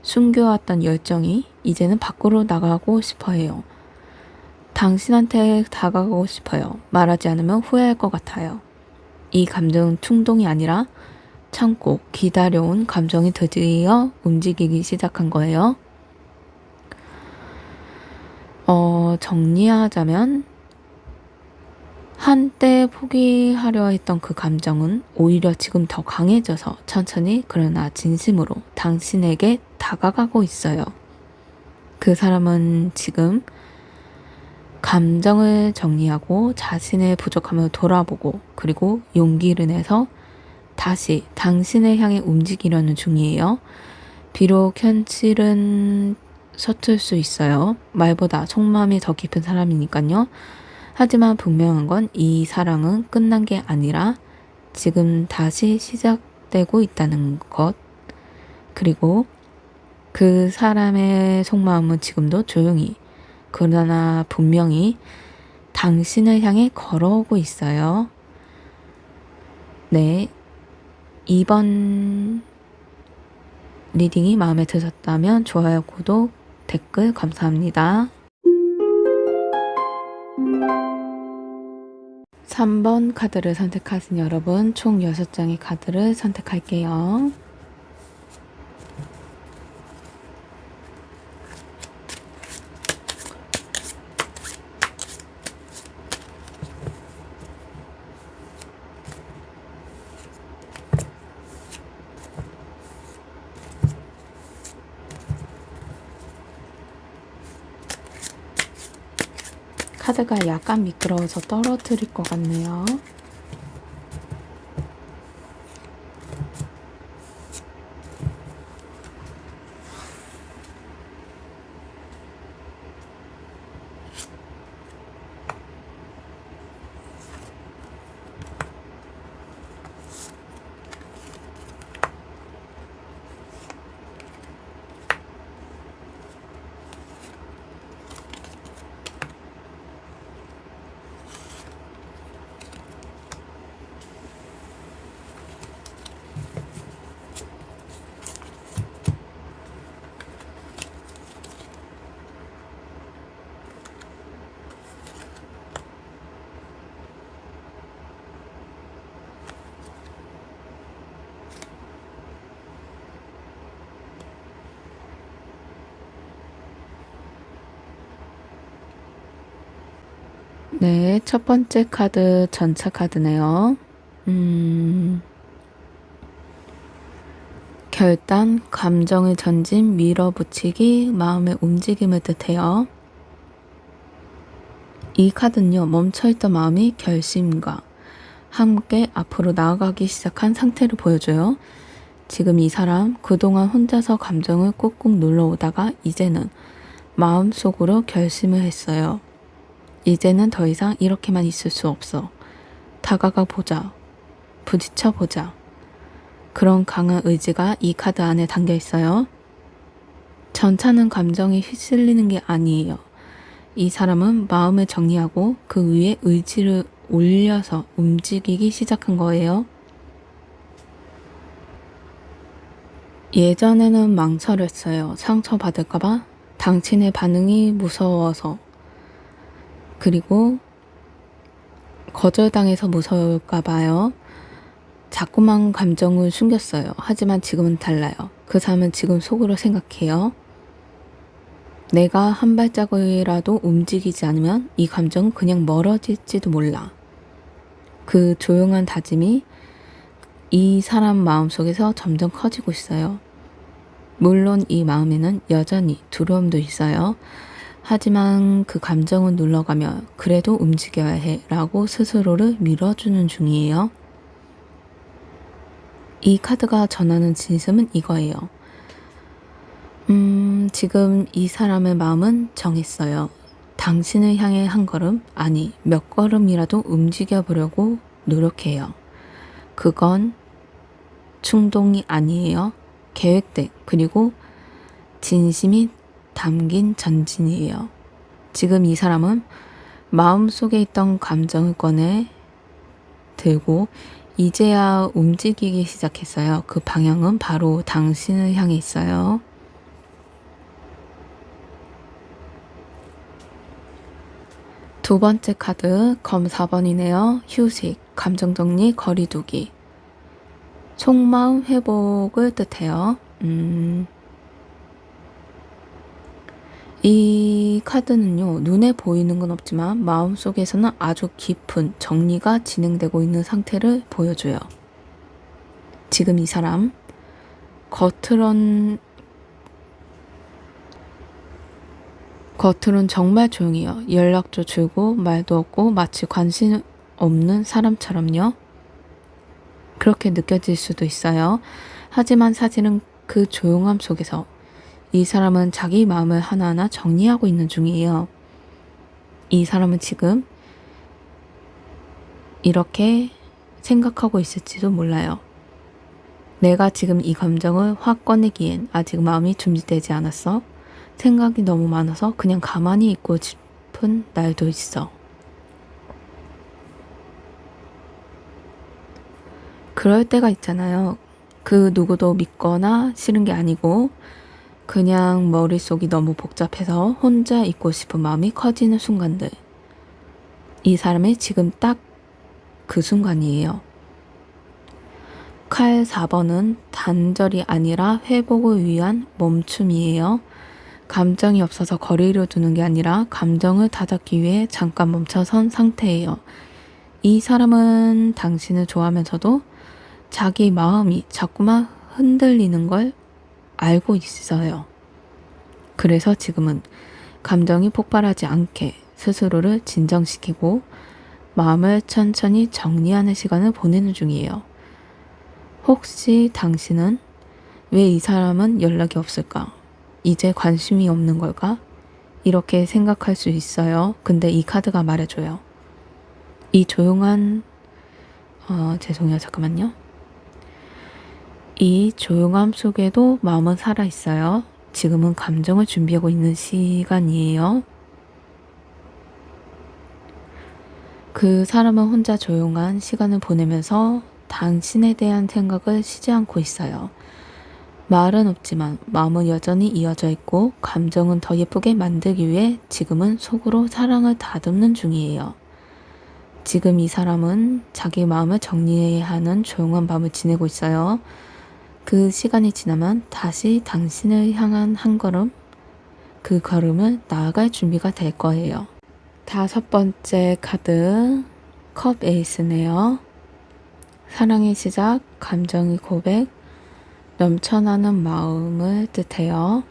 A: 숨겨왔던 열정이 이제는 밖으로 나가고 싶어해요. 당신한테 다가가고 싶어요. 말하지 않으면 후회할 것 같아요. 이 감정은 충동이 아니라 참고 기다려온 감정이 드디어 움직이기 시작한 거예요. 정리하자면 한때 포기하려 했던 그 감정은 오히려 지금 더 강해져서 천천히 그러나 진심으로 당신에게 다가가고 있어요. 그 사람은 지금 감정을 정리하고 자신의 부족함을 돌아보고 그리고 용기를 내서 다시 당신을 향해 움직이려는 중이에요. 비록 현실은 서툴 수 있어요. 말보다 속마음이 더 깊은 사람이니까요. 하지만 분명한 건 이 사랑은 끝난 게 아니라 지금 다시 시작되고 있다는 것. 그리고 그 사람의 속마음은 지금도 조용히 그러나 분명히 당신을 향해 걸어오고 있어요. 네, 이번 리딩이 마음에 드셨다면 좋아요, 구독, 댓글 감사합니다. 3번 카드를 선택하신 여러분, 총 6장의 카드를 선택할게요. 카드가 약간 미끄러워서 떨어뜨릴 것 같네요. 네, 첫 번째 카드 전차 카드네요. 결단, 감정의 전진, 밀어붙이기, 마음의 움직임을 뜻해요. 이 카드는요, 멈춰있던 마음이 결심과 함께 앞으로 나아가기 시작한 상태를 보여줘요. 지금 이 사람 그동안 혼자서 감정을 꾹꾹 눌러오다가 이제는 마음속으로 결심을 했어요. 이제는 더 이상 이렇게만 있을 수 없어. 다가가 보자. 부딪혀 보자. 그런 강한 의지가 이 카드 안에 담겨 있어요. 전차는 감정이 휩쓸리는 게 아니에요. 이 사람은 마음을 정리하고 그 위에 의지를 올려서 움직이기 시작한 거예요. 예전에는 망설였어요. 상처받을까봐, 당신의 반응이 무서워서, 그리고 거절당해서 무서울까봐요. 자꾸만 감정을 숨겼어요. 하지만 지금은 달라요. 그 사람은 지금 속으로 생각해요. 내가 한 발자국이라도 움직이지 않으면 이 감정은 그냥 멀어질지도 몰라. 그 조용한 다짐이 이 사람 마음속에서 점점 커지고 있어요. 물론 이 마음에는 여전히 두려움도 있어요. 하지만 그 감정은 눌러가며 그래도 움직여야 해 라고 스스로를 밀어주는 중이에요. 이 카드가 전하는 진심은 이거예요. 지금 이 사람의 마음은 정했어요. 당신을 향해 한 걸음, 아니 몇 걸음이라도 움직여 보려고 노력해요. 그건 충동이 아니에요. 계획된 그리고 진심이 담긴 전진이에요. 지금 이 사람은 마음속에 있던 감정을 꺼내 들고 이제야 움직이기 시작했어요. 그 방향은 바로 당신을 향해 있어요. 두 번째 카드 검 4번이네요. 휴식, 감정정리, 거리두기. 속마음 회복을 뜻해요. 이 카드는요, 눈에 보이는 건 없지만 마음속에서는 아주 깊은 정리가 진행되고 있는 상태를 보여줘요. 지금 이 사람 겉으론 정말 조용해요. 연락도 줄고 말도 없고 마치 관심 없는 사람처럼요. 그렇게 느껴질 수도 있어요. 하지만 사실은 그 조용함 속에서 이 사람은 자기 마음을 하나하나 정리하고 있는 중이에요. 이 사람은 지금 이렇게 생각하고 있을지도 몰라요. 내가 지금 이 감정을 확 꺼내기엔 아직 마음이 준비되지 않았어. 생각이 너무 많아서 그냥 가만히 있고 싶은 날도 있어. 그럴 때가 있잖아요. 그 누구도 믿거나 싫은 게 아니고 그냥 머릿속이 너무 복잡해서 혼자 있고 싶은 마음이 커지는 순간들. 이 사람이 지금 딱 그 순간이에요. 칼 4번은 단절이 아니라 회복을 위한 멈춤이에요. 감정이 없어서 거리를 두는 게 아니라 감정을 다잡기 위해 잠깐 멈춰선 상태예요. 이 사람은 당신을 좋아하면서도 자기 마음이 자꾸만 흔들리는 걸 알고 있어요. 그래서 지금은 감정이 폭발하지 않게 스스로를 진정시키고 마음을 천천히 정리하는 시간을 보내는 중이에요. 혹시 당신은 왜 이 사람은 연락이 없을까? 이제 관심이 없는 걸까? 이렇게 생각할 수 있어요. 근데 이 카드가 말해줘요. 이 조용한 죄송해요. 잠깐만요. 이 조용함 속에도 마음은 살아있어요. 지금은 감정을 준비하고 있는 시간이에요. 그 사람은 혼자 조용한 시간을 보내면서 당신에 대한 생각을 쉬지 않고 있어요. 말은 없지만 마음은 여전히 이어져 있고 감정은 더 예쁘게 만들기 위해 지금은 속으로 사랑을 다듬는 중이에요. 지금 이 사람은 자기 마음을 정리해야 하는 조용한 밤을 지내고 있어요. 그 시간이 지나면 다시 당신을 향한 한 걸음, 그 걸음을 나아갈 준비가 될 거예요. 다섯 번째 카드 컵 에이스네요. 사랑의 시작, 감정의 고백, 넘쳐나는 마음을 뜻해요.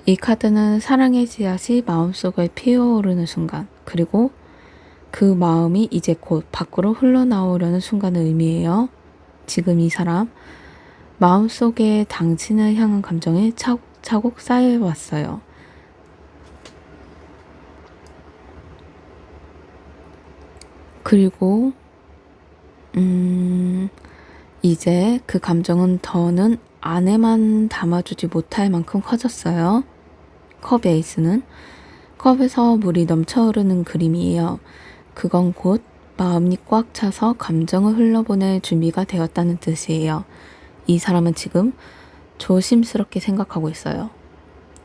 A: 이 카드는 사랑의 씨앗이 마음속에 피어오르는 순간, 그리고 그 마음이 이제 곧 밖으로 흘러나오려는 순간을 의미해요. 지금 이 사람 마음속에 당신을 향한 감정이 차곡차곡 쌓여왔어요. 그리고 이제 그 감정은 더는 안에만 담아주지 못할 만큼 커졌어요. 컵 에이스는 컵에서 물이 넘쳐흐르는 그림이에요. 그건 곧 마음이 꽉 차서 감정을 흘러보낼 준비가 되었다는 뜻이에요. 이 사람은 지금 조심스럽게 생각하고 있어요.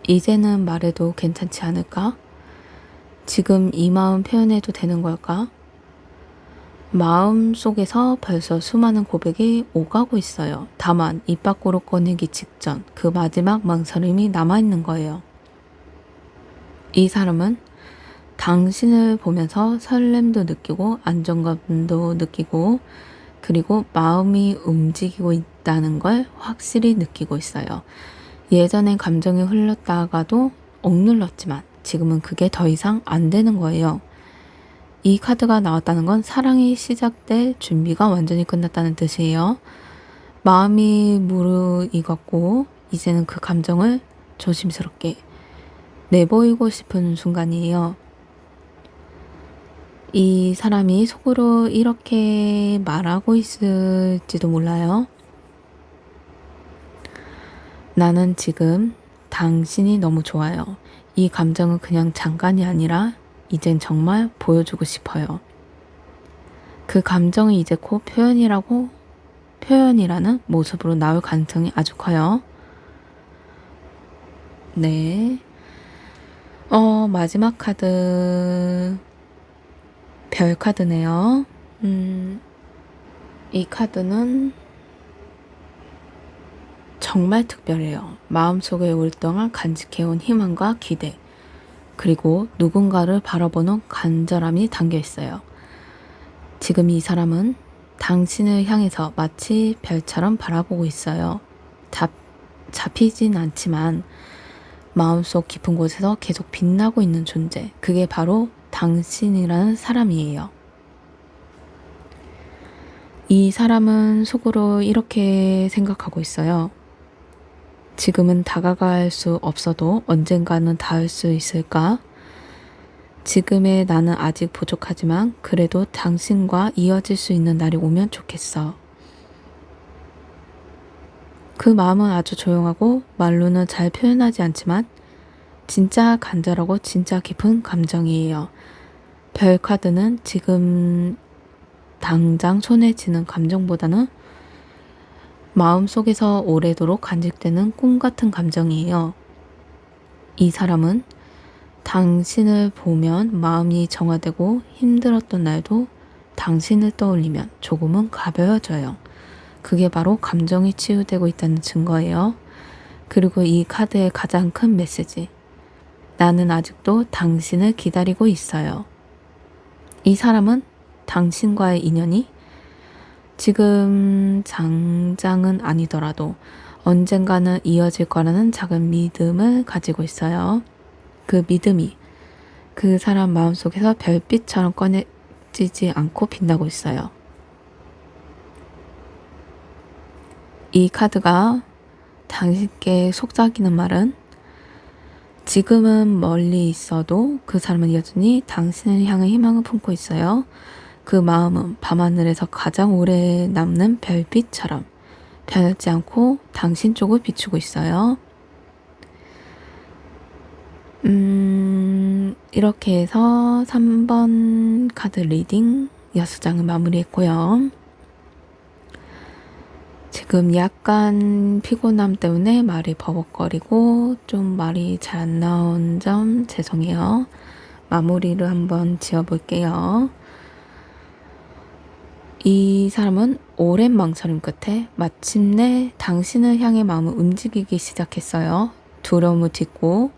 A: 이제는 말해도 괜찮지 않을까? 지금 이 마음 표현해도 되는 걸까? 마음 속에서 벌써 수많은 고백이 오가고 있어요. 다만 입 밖으로 꺼내기 직전 그 마지막 망설임이 남아있는 거예요. 이 사람은 당신을 보면서 설렘도 느끼고 안정감도 느끼고 그리고 마음이 움직이고 있다는 걸 확실히 느끼고 있어요. 예전엔 감정이 흘렀다가도 억눌렀지만 지금은 그게 더 이상 안 되는 거예요. 이 카드가 나왔다는 건 사랑이 시작될 준비가 완전히 끝났다는 뜻이에요. 마음이 무르익었고 이제는 그 감정을 조심스럽게 내보이고 싶은 순간이에요. 이 사람이 속으로 이렇게 말하고 있을지도 몰라요. 나는 지금 당신이 너무 좋아요. 이 감정은 그냥 잠깐이 아니라 이젠 정말 보여주고 싶어요. 그 감정이 이제 곧 표현이라는 모습으로 나올 가능성이 아주 커요. 네. 마지막 카드 별 카드네요. 이 카드는 정말 특별해요. 마음속에 오랫동안 간직해온 희망과 기대, 그리고 누군가를 바라보는 간절함이 담겨 있어요. 지금 이 사람은 당신을 향해서 마치 별처럼 바라보고 있어요. 잡히진 않지만 마음속 깊은 곳에서 계속 빛나고 있는 존재, 그게 바로 당신이라는 사람이에요. 이 사람은 속으로 이렇게 생각하고 있어요. 지금은 다가갈 수 없어도 언젠가는 닿을 수 있을까? 지금의 나는 아직 부족하지만 그래도 당신과 이어질 수 있는 날이 오면 좋겠어. 그 마음은 아주 조용하고 말로는 잘 표현하지 않지만 진짜 간절하고 진짜 깊은 감정이에요. 별 카드는 지금 당장 손에 쥐는 감정보다는 마음속에서 오래도록 간직되는 꿈 같은 감정이에요. 이 사람은 당신을 보면 마음이 정화되고 힘들었던 날도 당신을 떠올리면 조금은 가벼워져요. 그게 바로 감정이 치유되고 있다는 증거예요. 그리고 이 카드의 가장 큰 메시지. 나는 아직도 당신을 기다리고 있어요. 이 사람은 당신과의 인연이 지금 당장은 아니더라도 언젠가는 이어질 거라는 작은 믿음을 가지고 있어요. 그 믿음이 그 사람 마음속에서 별빛처럼 꺼내지지 않고 빛나고 있어요. 이 카드가 당신께 속삭이는 말은 지금은 멀리 있어도 그 사람은 여전히 당신을 향해 희망을 품고 있어요. 그 마음은 밤하늘에서 가장 오래 남는 별빛처럼 변하지 않고 당신 쪽을 비추고 있어요. 이렇게 해서 3번 카드 리딩 6장을 마무리했고요. 지금 약간 피곤함 때문에 말이 버벅거리고 좀 말이 잘 안 나온 점 죄송해요. 마무리를 한번 지어볼게요. 이 사람은 오랜 망설임 끝에 마침내 당신을 향해 마음을 움직이기 시작했어요. 두려움을 딛고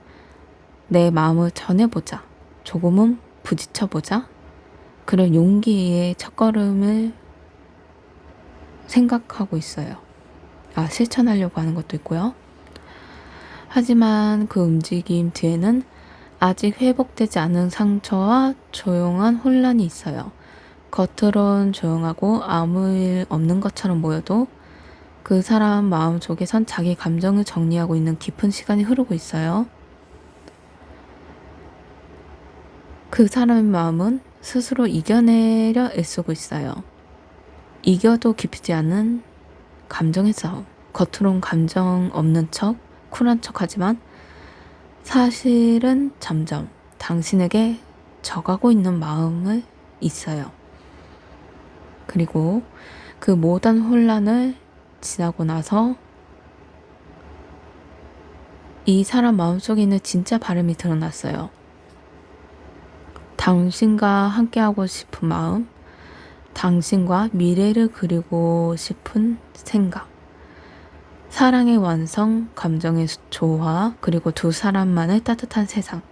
A: 내 마음을 전해보자. 조금은 부딪혀보자. 그런 용기의 첫걸음을 생각하고 있어요. 실천하려고 하는 것도 있고요. 하지만 그 움직임 뒤에는 아직 회복되지 않은 상처와 조용한 혼란이 있어요. 겉으론 조용하고 아무 일 없는 것처럼 보여도 그 사람 마음속에선 자기 감정을 정리하고 있는 깊은 시간이 흐르고 있어요. 그 사람의 마음은 스스로 이겨내려 애쓰고 있어요. 이겨도 깊지 않은 감정의 싸움. 겉으론 감정 없는 척, 쿨한 척 하지만 사실은 점점 당신에게 져가고 있는 마음을 있어요. 그리고 그 모든 혼란을 지나고 나서 이 사람 마음속에 있는 진짜 바람이 드러났어요. 당신과 함께하고 싶은 마음, 당신과 미래를 그리고 싶은 생각, 사랑의 완성, 감정의 조화, 그리고 두 사람만의 따뜻한 세상.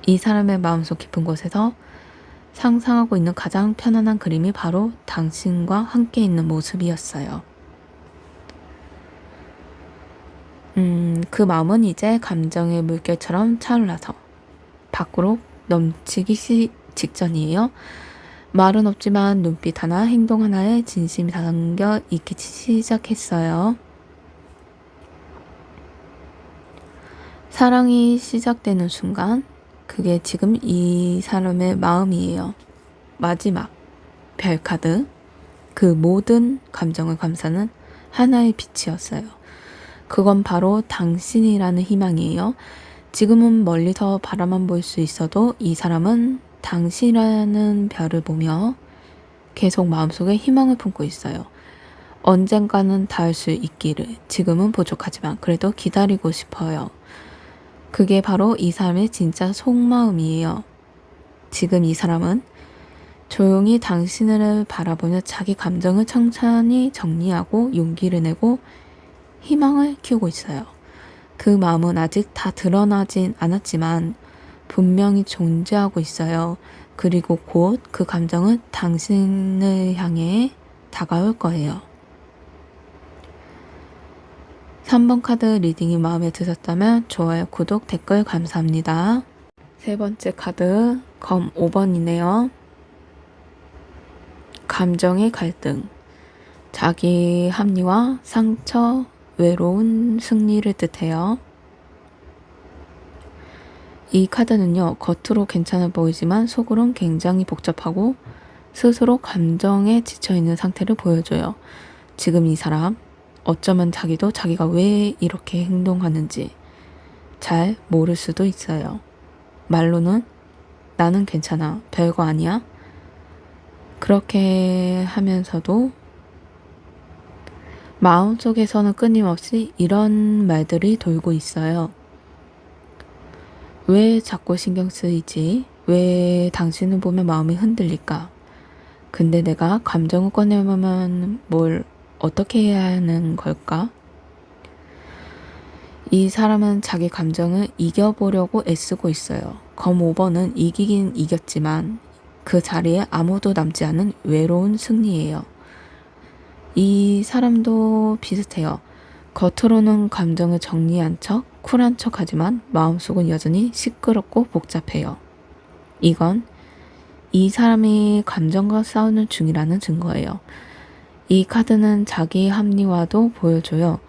A: 이 사람의 마음속 깊은 곳에서 상상하고 있는 가장 편안한 그림이 바로 당신과 함께 있는 모습이었어요. 그 마음은 이제 감정의 물결처럼 차올라서 밖으로 넘치기 직전이에요. 말은 없지만 눈빛 하나, 행동 하나에 진심이 담겨 있기 시작했어요. 사랑이 시작되는 순간, 그게 지금 이 사람의 마음이에요. 마지막 별카드, 그 모든 감정을 감싸는 하나의 빛이었어요. 그건 바로 당신이라는 희망이에요. 지금은 멀리서 바라만 볼 수 있어도 이 사람은 당신이라는 별을 보며 계속 마음속에 희망을 품고 있어요. 언젠가는 닿을 수 있기를. 지금은 부족하지만 그래도 기다리고 싶어요. 그게 바로 이 사람의 진짜 속마음이에요. 지금 이 사람은 조용히 당신을 바라보며 자기 감정을 천천히 정리하고 용기를 내고 희망을 키우고 있어요. 그 마음은 아직 다 드러나진 않았지만 분명히 존재하고 있어요. 그리고 곧 그 감정은 당신을 향해 다가올 거예요. 3번 카드 리딩이 마음에 드셨다면 좋아요, 구독, 댓글 감사합니다. 세 번째 카드 검 5번이네요. 감정의 갈등, 자기 합리화, 상처, 외로운 승리를 뜻해요. 이 카드는요, 겉으로 괜찮아 보이지만 속으론 굉장히 복잡하고 스스로 감정에 지쳐있는 상태를 보여줘요. 지금 이 사람, 어쩌면 자기도 자기가 왜 이렇게 행동하는지 잘 모를 수도 있어요. 말로는 나는 괜찮아, 별거 아니야. 그렇게 하면서도 마음속에서는 끊임없이 이런 말들이 돌고 있어요. 왜 자꾸 신경 쓰이지? 왜 당신을 보면 마음이 흔들릴까? 근데 내가 감정을 꺼내면 뭘 어떻게 해야 하는 걸까? 이 사람은 자기 감정을 이겨보려고 애쓰고 있어요. 검 5번은 이기긴 이겼지만 그 자리에 아무도 남지 않은 외로운 승리예요. 이 사람도 비슷해요. 겉으로는 감정을 정리한 척, 쿨한 척 하지만 마음속은 여전히 시끄럽고 복잡해요. 이건 이 사람이 감정과 싸우는 중이라는 증거예요. 이 카드는 자기 합리화도 보여줘요.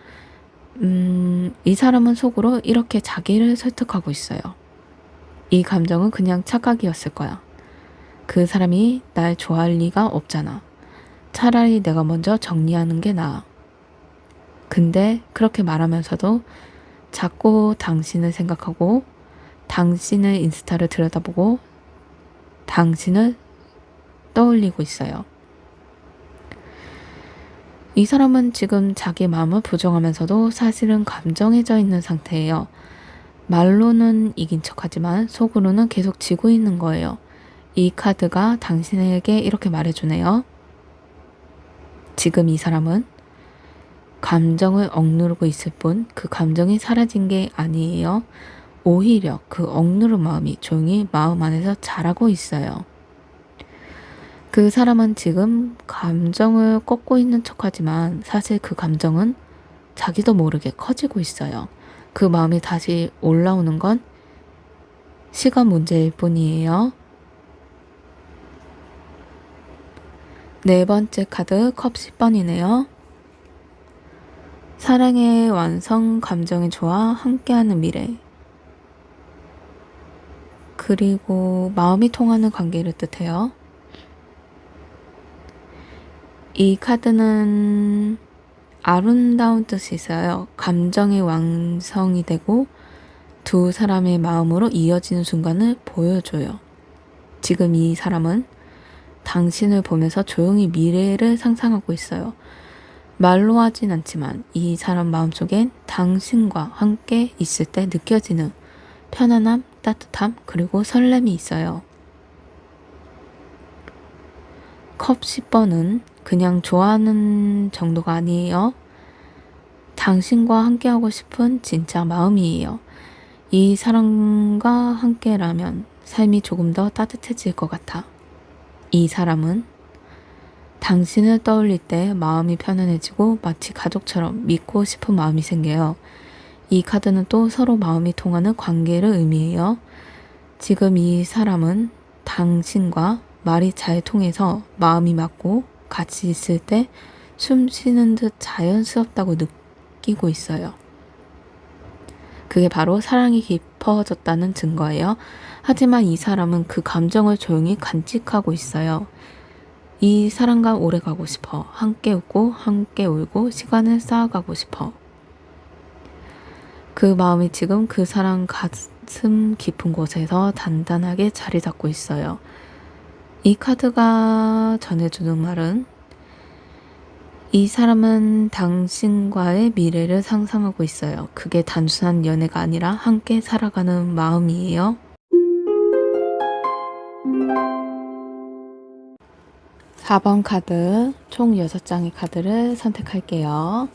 A: 이 사람은 속으로 이렇게 자기를 설득하고 있어요. 이 감정은 그냥 착각이었을 거야. 그 사람이 날 좋아할 리가 없잖아. 차라리 내가 먼저 정리하는 게 나아. 근데 그렇게 말하면서도 자꾸 당신을 생각하고 당신의 인스타를 들여다보고 당신을 떠올리고 있어요. 이 사람은 지금 자기 마음을 부정하면서도 사실은 감정해져 있는 상태예요. 말로는 이긴 척하지만 속으로는 계속 지고 있는 거예요. 이 카드가 당신에게 이렇게 말해주네요. 지금 이 사람은 감정을 억누르고 있을 뿐 그 감정이 사라진 게 아니에요. 오히려 그 억누른 마음이 조용히 마음 안에서 자라고 있어요. 그 사람은 지금 감정을 꺾고 있는 척하지만 사실 그 감정은 자기도 모르게 커지고 있어요. 그 마음이 다시 올라오는 건 시간 문제일 뿐이에요. 네 번째 카드 컵 10번이네요. 사랑의 완성, 감정의 조화, 함께하는 미래. 그리고 마음이 통하는 관계를 뜻해요. 이 카드는 아름다운 뜻이 있어요. 감정이 완성이 되고 두 사람의 마음으로 이어지는 순간을 보여줘요. 지금 이 사람은 당신을 보면서 조용히 미래를 상상하고 있어요. 말로 하진 않지만 이 사람 마음속엔 당신과 함께 있을 때 느껴지는 편안함, 따뜻함, 그리고 설렘이 있어요. 컵 10번은 그냥 좋아하는 정도가 아니에요. 당신과 함께하고 싶은 진짜 마음이에요. 이 사람과 함께라면 삶이 조금 더 따뜻해질 것 같아. 이 사람은 당신을 떠올릴 때 마음이 편안해지고 마치 가족처럼 믿고 싶은 마음이 생겨요. 이 카드는 또 서로 마음이 통하는 관계를 의미해요. 지금 이 사람은 당신과 말이 잘 통해서 마음이 맞고 같이 있을 때 숨 쉬는 듯 자연스럽다고 느끼고 있어요. 그게 바로 사랑이 깊어졌다는 증거예요. 하지만 이 사람은 그 감정을 조용히 간직하고 있어요. 이 사람과 오래 가고 싶어. 함께 웃고 함께 울고 시간을 쌓아가고 싶어. 그 마음이 지금 그 사람 가슴 깊은 곳에서 단단하게 자리 잡고 있어요. 이 카드가 전해주는 말은 이 사람은 당신과의 미래를 상상하고 있어요. 그게 단순한 연애가 아니라 함께 살아가는 마음이에요. 4번 카드, 총 6장의 카드를 선택할게요.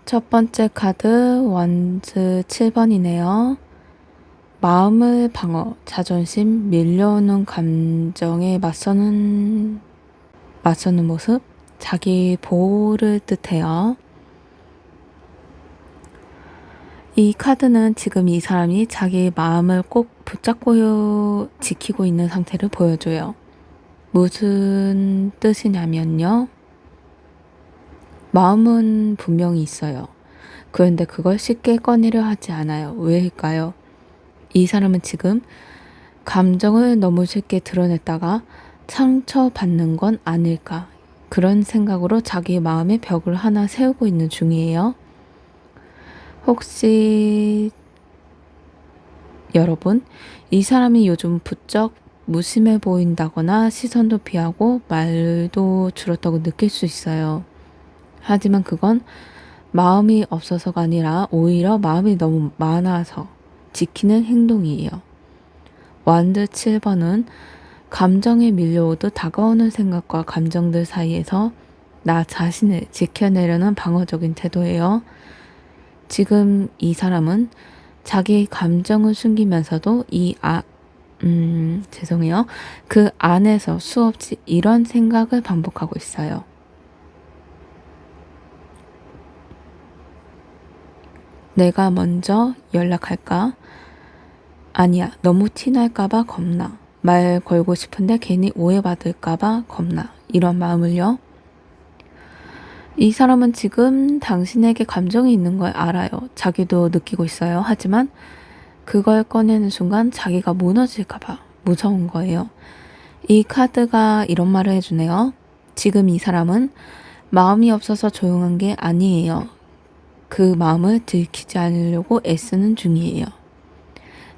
A: 첫 번째 카드 원즈 7번이네요. 마음을 방어, 자존심, 밀려오는 감정에 맞서는 모습, 자기 보호를 뜻해요. 이 카드는 지금 이 사람이 자기 마음을 꼭 붙잡고 지키고 있는 상태를 보여줘요. 무슨 뜻이냐면요. 마음은 분명히 있어요. 그런데 그걸 쉽게 꺼내려 하지 않아요. 왜일까요? 이 사람은 지금 감정을 너무 쉽게 드러냈다가 상처받는 건 아닐까. 그런 생각으로 자기 마음의 벽을 하나 세우고 있는 중이에요. 혹시 여러분, 이 사람이 요즘 부쩍 무심해 보인다거나 시선도 피하고 말도 줄었다고 느낄 수 있어요. 하지만 그건 마음이 없어서가 아니라 오히려 마음이 너무 많아서 지키는 행동이에요. 완드 7번은 감정에 밀려오듯 다가오는 생각과 감정들 사이에서 나 자신을 지켜내려는 방어적인 태도예요. 지금 이 사람은 자기 감정을 숨기면서도 죄송해요. 그 안에서 수없이 이런 생각을 반복하고 있어요. 내가 먼저 연락할까? 아니야, 너무 티날까봐 겁나. 말 걸고 싶은데 괜히 오해받을까봐 겁나. 이런 마음을요. 이 사람은 지금 당신에게 감정이 있는 걸 알아요. 자기도 느끼고 있어요. 하지만 그걸 꺼내는 순간 자기가 무너질까봐 무서운 거예요. 이 카드가 이런 말을 해주네요. 지금 이 사람은 마음이 없어서 조용한 게 아니에요. 그 마음을 들키지 않으려고 애쓰는 중이에요.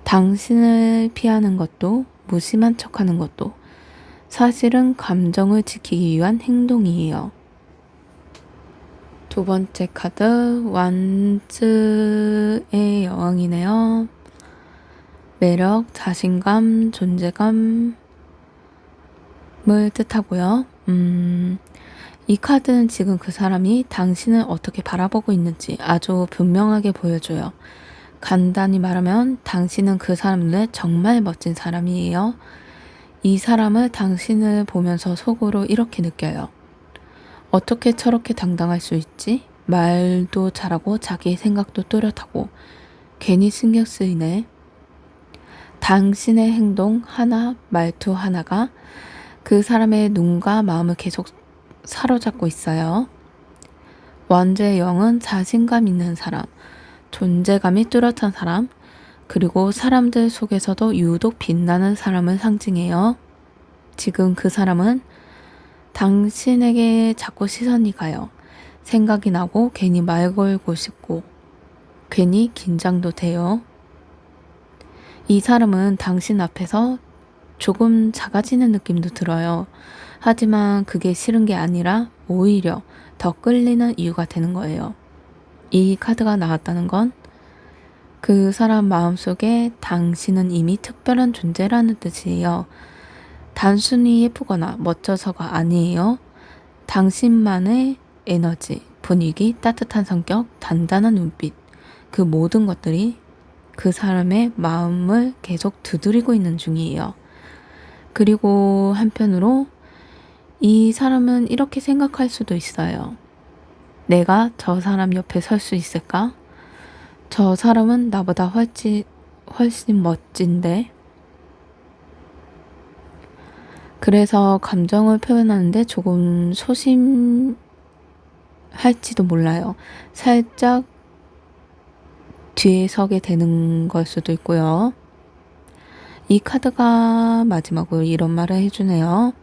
A: 당신을 피하는 것도 무심한 척하는 것도 사실은 감정을 지키기 위한 행동이에요. 두 번째 카드 완즈의 여왕이네요. 매력, 자신감, 존재감을 뜻하고요. 이 카드는 지금 그 사람이 당신을 어떻게 바라보고 있는지 아주 분명하게 보여줘요. 간단히 말하면 당신은 그 사람 눈에 정말 멋진 사람이에요. 이 사람을 당신을 보면서 속으로 이렇게 느껴요. 어떻게 저렇게 당당할 수 있지? 말도 잘하고 자기 생각도 또렷하고 괜히 신경 쓰이네. 당신의 행동 하나, 말투 하나가 그 사람의 눈과 마음을 계속 사로잡고 있어요. 원죄의 영은 자신감 있는 사람, 존재감이 뚜렷한 사람, 그리고 사람들 속에서도 유독 빛나는 사람을 상징해요. 지금 그 사람은 당신에게 자꾸 시선이 가요. 생각이 나고 괜히 말 걸고 싶고 괜히 긴장도 돼요. 이 사람은 당신 앞에서 조금 작아지는 느낌도 들어요. 하지만 그게 싫은 게 아니라 오히려 더 끌리는 이유가 되는 거예요. 이 카드가 나왔다는 건 그 사람 마음속에 당신은 이미 특별한 존재라는 뜻이에요. 단순히 예쁘거나 멋져서가 아니에요. 당신만의 에너지, 분위기, 따뜻한 성격, 단단한 눈빛, 그 모든 것들이 그 사람의 마음을 계속 두드리고 있는 중이에요. 그리고 한편으로 이 사람은 이렇게 생각할 수도 있어요. 내가 저 사람 옆에 설 수 있을까? 저 사람은 나보다 훨씬 멋진데. 그래서 감정을 표현하는데 조금 소심할지도 몰라요. 살짝 뒤에 서게 되는 걸 수도 있고요. 이 카드가 마지막으로 이런 말을 해주네요.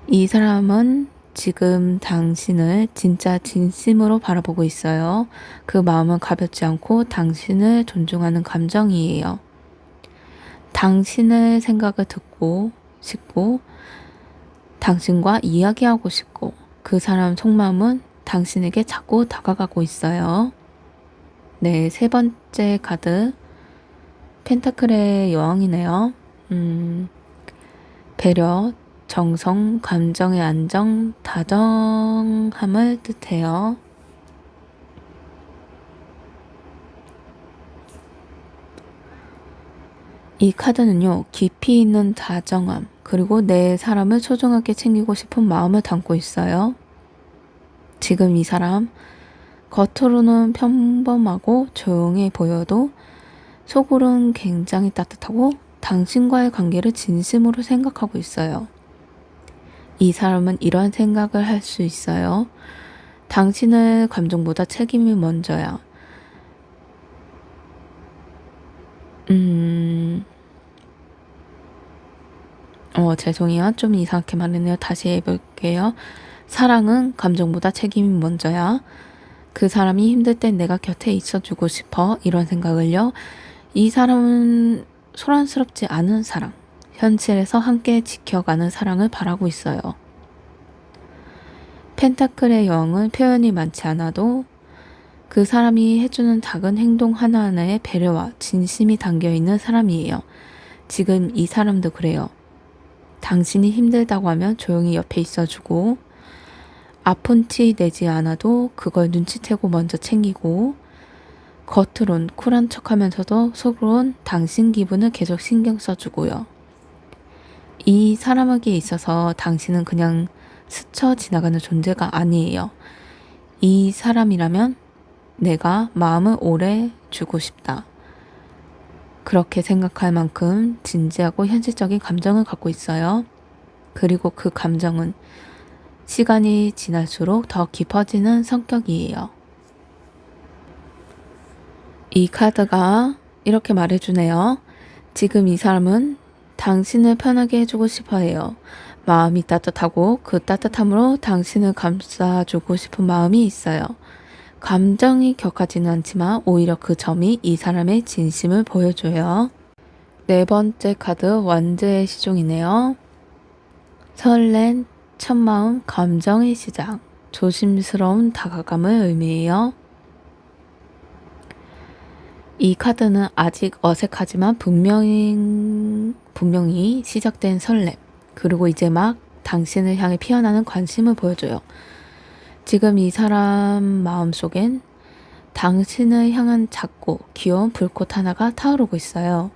A: 이 사람은 지금 당신을 진짜 진심으로 바라보고 있어요. 그 마음은 가볍지 않고 당신을 존중하는 감정이에요. 당신의 생각을 듣고 싶고 당신과 이야기하고 싶고 그 사람 속마음은 당신에게 자꾸 다가가고 있어요. 네, 세 번째 카드 펜타클의 여왕이네요. 배려, 정성, 감정의 안정, 다정함을 뜻해요. 이 카드는요, 깊이 있는 다정함, 그리고 내 사람을 소중하게 챙기고 싶은 마음을 담고 있어요. 지금 이 사람, 겉으로는 평범하고 조용해 보여도 속으로는 굉장히 따뜻하고 당신과의 관계를 진심으로 생각하고 있어요. 이 사람은 이런 생각을 할 수 있어요. 당신의 감정보다 책임이 먼저야. 죄송해요. 좀 이상하게 말했네요. 다시 해볼게요. 사랑은 감정보다 책임이 먼저야. 그 사람이 힘들 땐 내가 곁에 있어주고 싶어. 이런 생각을요. 이 사람은 소란스럽지 않은 사랑, 현실에서 함께 지켜가는 사랑을 바라고 있어요. 펜타클의 여왕은 표현이 많지 않아도 그 사람이 해주는 작은 행동 하나하나에 배려와 진심이 담겨있는 사람이에요. 지금 이 사람도 그래요. 당신이 힘들다고 하면 조용히 옆에 있어주고 아픈 티 내지 않아도 그걸 눈치채고 먼저 챙기고 겉으론 쿨한 척하면서도 속으론 당신 기분을 계속 신경 써주고요. 이 사람에게 있어서 당신은 그냥 스쳐 지나가는 존재가 아니에요. 이 사람이라면 내가 마음을 오래 주고 싶다. 그렇게 생각할 만큼 진지하고 현실적인 감정을 갖고 있어요. 그리고 그 감정은 시간이 지날수록 더 깊어지는 성격이에요. 이 카드가 이렇게 말해주네요. 지금 이 사람은 당신을 편하게 해주고 싶어 해요. 마음이 따뜻하고 그 따뜻함으로 당신을 감싸주고 싶은 마음이 있어요. 감정이 격하지는 않지만 오히려 그 점이 이 사람의 진심을 보여줘요. 네 번째 카드 완제의 시종이네요. 설렌, 첫 마음, 감정의 시작, 조심스러운 다가감을 의미해요. 이 카드는 아직 어색하지만 분명히 시작된 설렘, 그리고 이제 막 당신을 향해 피어나는 관심을 보여줘요. 지금 이 사람 마음속엔 당신을 향한 작고 귀여운 불꽃 하나가 타오르고 있어요.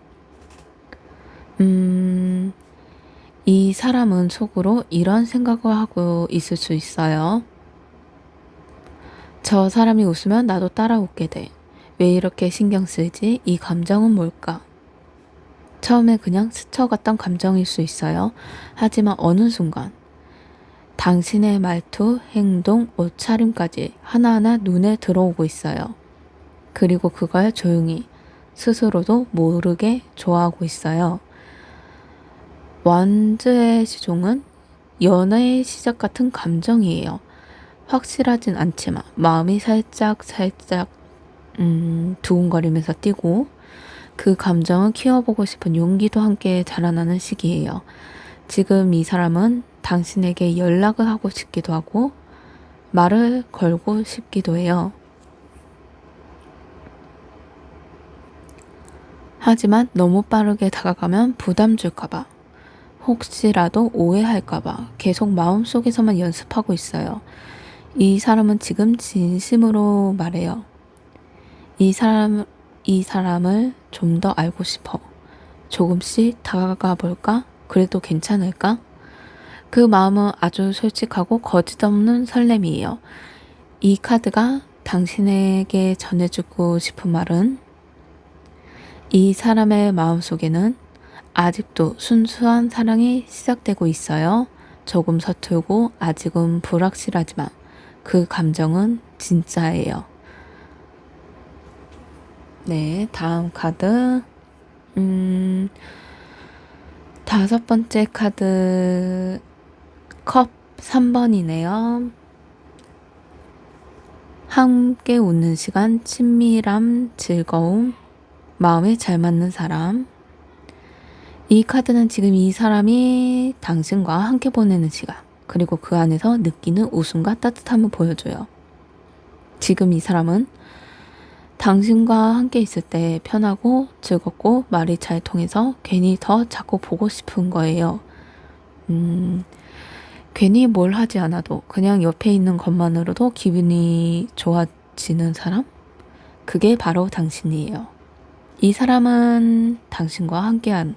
A: 이 사람은 속으로 이런 생각을 하고 있을 수 있어요. 저 사람이 웃으면 나도 따라 웃게 돼. 왜 이렇게 신경 쓰이지? 이 감정은 뭘까? 처음에 그냥 스쳐갔던 감정일 수 있어요. 하지만 어느 순간 당신의 말투, 행동, 옷차림까지 하나하나 눈에 들어오고 있어요. 그리고 그걸 조용히 스스로도 모르게 좋아하고 있어요. 완즈의 시종은 연애의 시작 같은 감정이에요. 확실하진 않지만 마음이 살짝 두근거리면서 뛰고 그 감정을 키워보고 싶은 용기도 함께 자라나는 시기예요. 지금 이 사람은 당신에게 연락을 하고 싶기도 하고 말을 걸고 싶기도 해요. 하지만 너무 빠르게 다가가면 부담 줄까봐, 혹시라도 오해할까봐 계속 마음속에서만 연습하고 있어요. 이 사람은 지금 진심으로 말해요. 이 사람을 좀 더 알고 싶어. 조금씩 다가가 볼까? 그래도 괜찮을까? 그 마음은 아주 솔직하고 거짓 없는 설렘이에요. 이 카드가 당신에게 전해주고 싶은 말은 이 사람의 마음속에는 아직도 순수한 사랑이 시작되고 있어요. 조금 서툴고 아직은 불확실하지만 그 감정은 진짜예요. 네, 다음 카드. 다섯 번째 카드 컵 3번이네요. 함께 웃는 시간, 친밀함, 즐거움, 마음에 잘 맞는 사람. 이 카드는 지금 이 사람이 당신과 함께 보내는 시간, 그리고 그 안에서 느끼는 웃음과 따뜻함을 보여줘요. 지금 이 사람은 당신과 함께 있을 때 편하고 즐겁고 말이 잘 통해서 괜히 더 자꾸 보고 싶은 거예요. 괜히 뭘 하지 않아도 그냥 옆에 있는 것만으로도 기분이 좋아지는 사람? 그게 바로 당신이에요. 이 사람은 당신과 함께한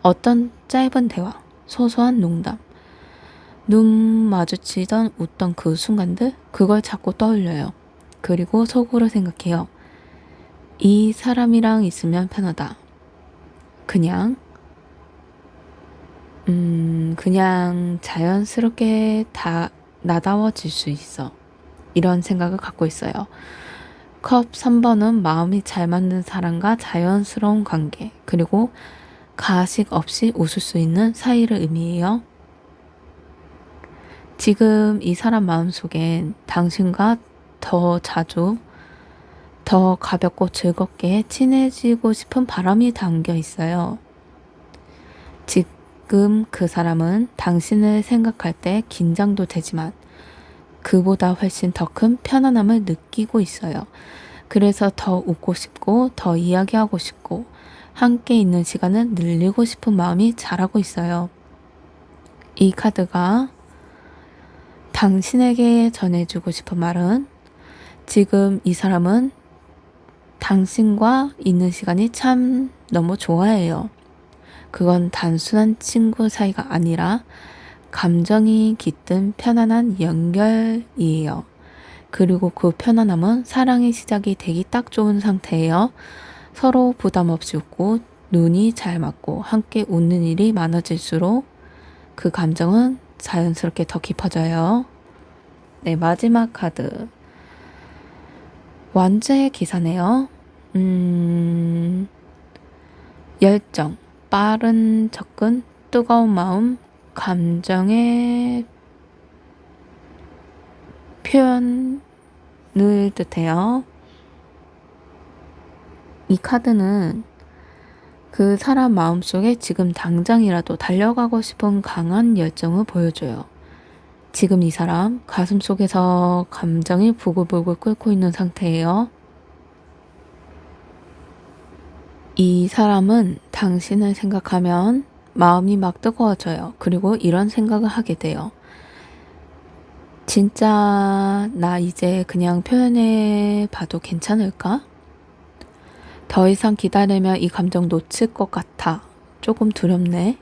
A: 어떤 짧은 대화, 소소한 농담, 눈 마주치던 웃던 그 순간들, 그걸 자꾸 떠올려요. 그리고 속으로 생각해요. 이 사람이랑 있으면 편하다. 그냥 자연스럽게 다 나다워질 수 있어. 이런 생각을 갖고 있어요. 컵 3번은 마음이 잘 맞는 사람과 자연스러운 관계, 그리고 가식 없이 웃을 수 있는 사이를 의미해요. 지금 이 사람 마음속엔 당신과 더 자주, 더 가볍고 즐겁게 친해지고 싶은 바람이 담겨 있어요. 지금 그 사람은 당신을 생각할 때 긴장도 되지만 그보다 훨씬 더 큰 편안함을 느끼고 있어요. 그래서 더 웃고 싶고 더 이야기하고 싶고 함께 있는 시간을 늘리고 싶은 마음이 자라고 있어요. 이 카드가 당신에게 전해주고 싶은 말은 지금 이 사람은 당신과 있는 시간이 참 너무 좋아해요. 그건 단순한 친구 사이가 아니라 감정이 깃든 편안한 연결이에요. 그리고 그 편안함은 사랑의 시작이 되기 딱 좋은 상태예요. 서로 부담 없이 웃고 눈이 잘 맞고 함께 웃는 일이 많아질수록 그 감정은 자연스럽게 더 깊어져요. 네, 마지막 카드. 완주의 기사네요. 열정, 빠른 접근, 뜨거운 마음, 감정의 표현을 뜻해요. 이 카드는 그 사람 마음속에 지금 당장이라도 달려가고 싶은 강한 열정을 보여줘요. 지금 이 사람 가슴속에서 감정이 부글부글 끓고 있는 상태예요. 이 사람은 당신을 생각하면 마음이 막 뜨거워져요. 그리고 이런 생각을 하게 돼요. 진짜 나 이제 그냥 표현해 봐도 괜찮을까? 더 이상 기다리면 이 감정 놓칠 것 같아. 조금 두렵네.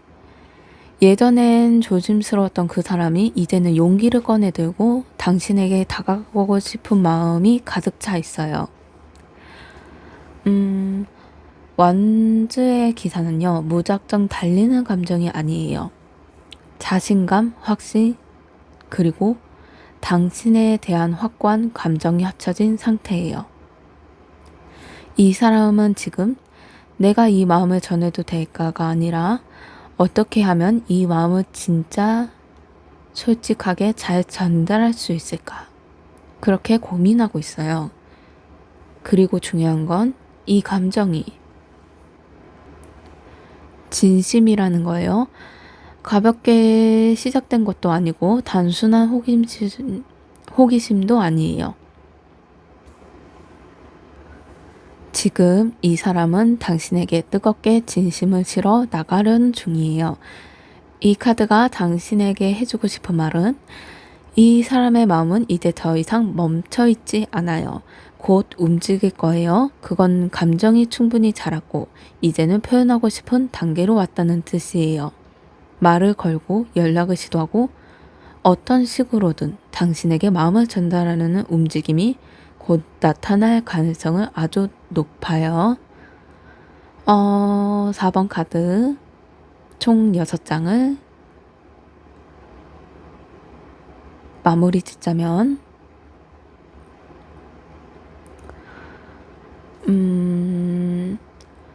A: 예전엔 조심스러웠던 그 사람이 이제는 용기를 꺼내들고 당신에게 다가가고 싶은 마음이 가득 차 있어요. 완즈의 기사는요, 무작정 달리는 감정이 아니에요. 자신감, 확신, 그리고 당신에 대한 확고한 감정이 합쳐진 상태예요. 이 사람은 지금 내가 이 마음을 전해도 될까가 아니라 어떻게 하면 이 마음을 진짜 솔직하게 잘 전달할 수 있을까? 그렇게 고민하고 있어요. 그리고 중요한 건 이 감정이 진심이라는 거예요. 가볍게 시작된 것도 아니고 단순한 호기심도 아니에요. 지금 이 사람은 당신에게 뜨겁게 진심을 실어 나가려는 중이에요. 이 카드가 당신에게 해주고 싶은 말은 이 사람의 마음은 이제 더 이상 멈춰있지 않아요. 곧 움직일 거예요. 그건 감정이 충분히 자랐고 이제는 표현하고 싶은 단계로 왔다는 뜻이에요. 말을 걸고 연락을 시도하고 어떤 식으로든 당신에게 마음을 전달하려는 움직임이 곧 나타날 가능성은 아주 높아요. 4번 카드 총 6장을 마무리 짓자면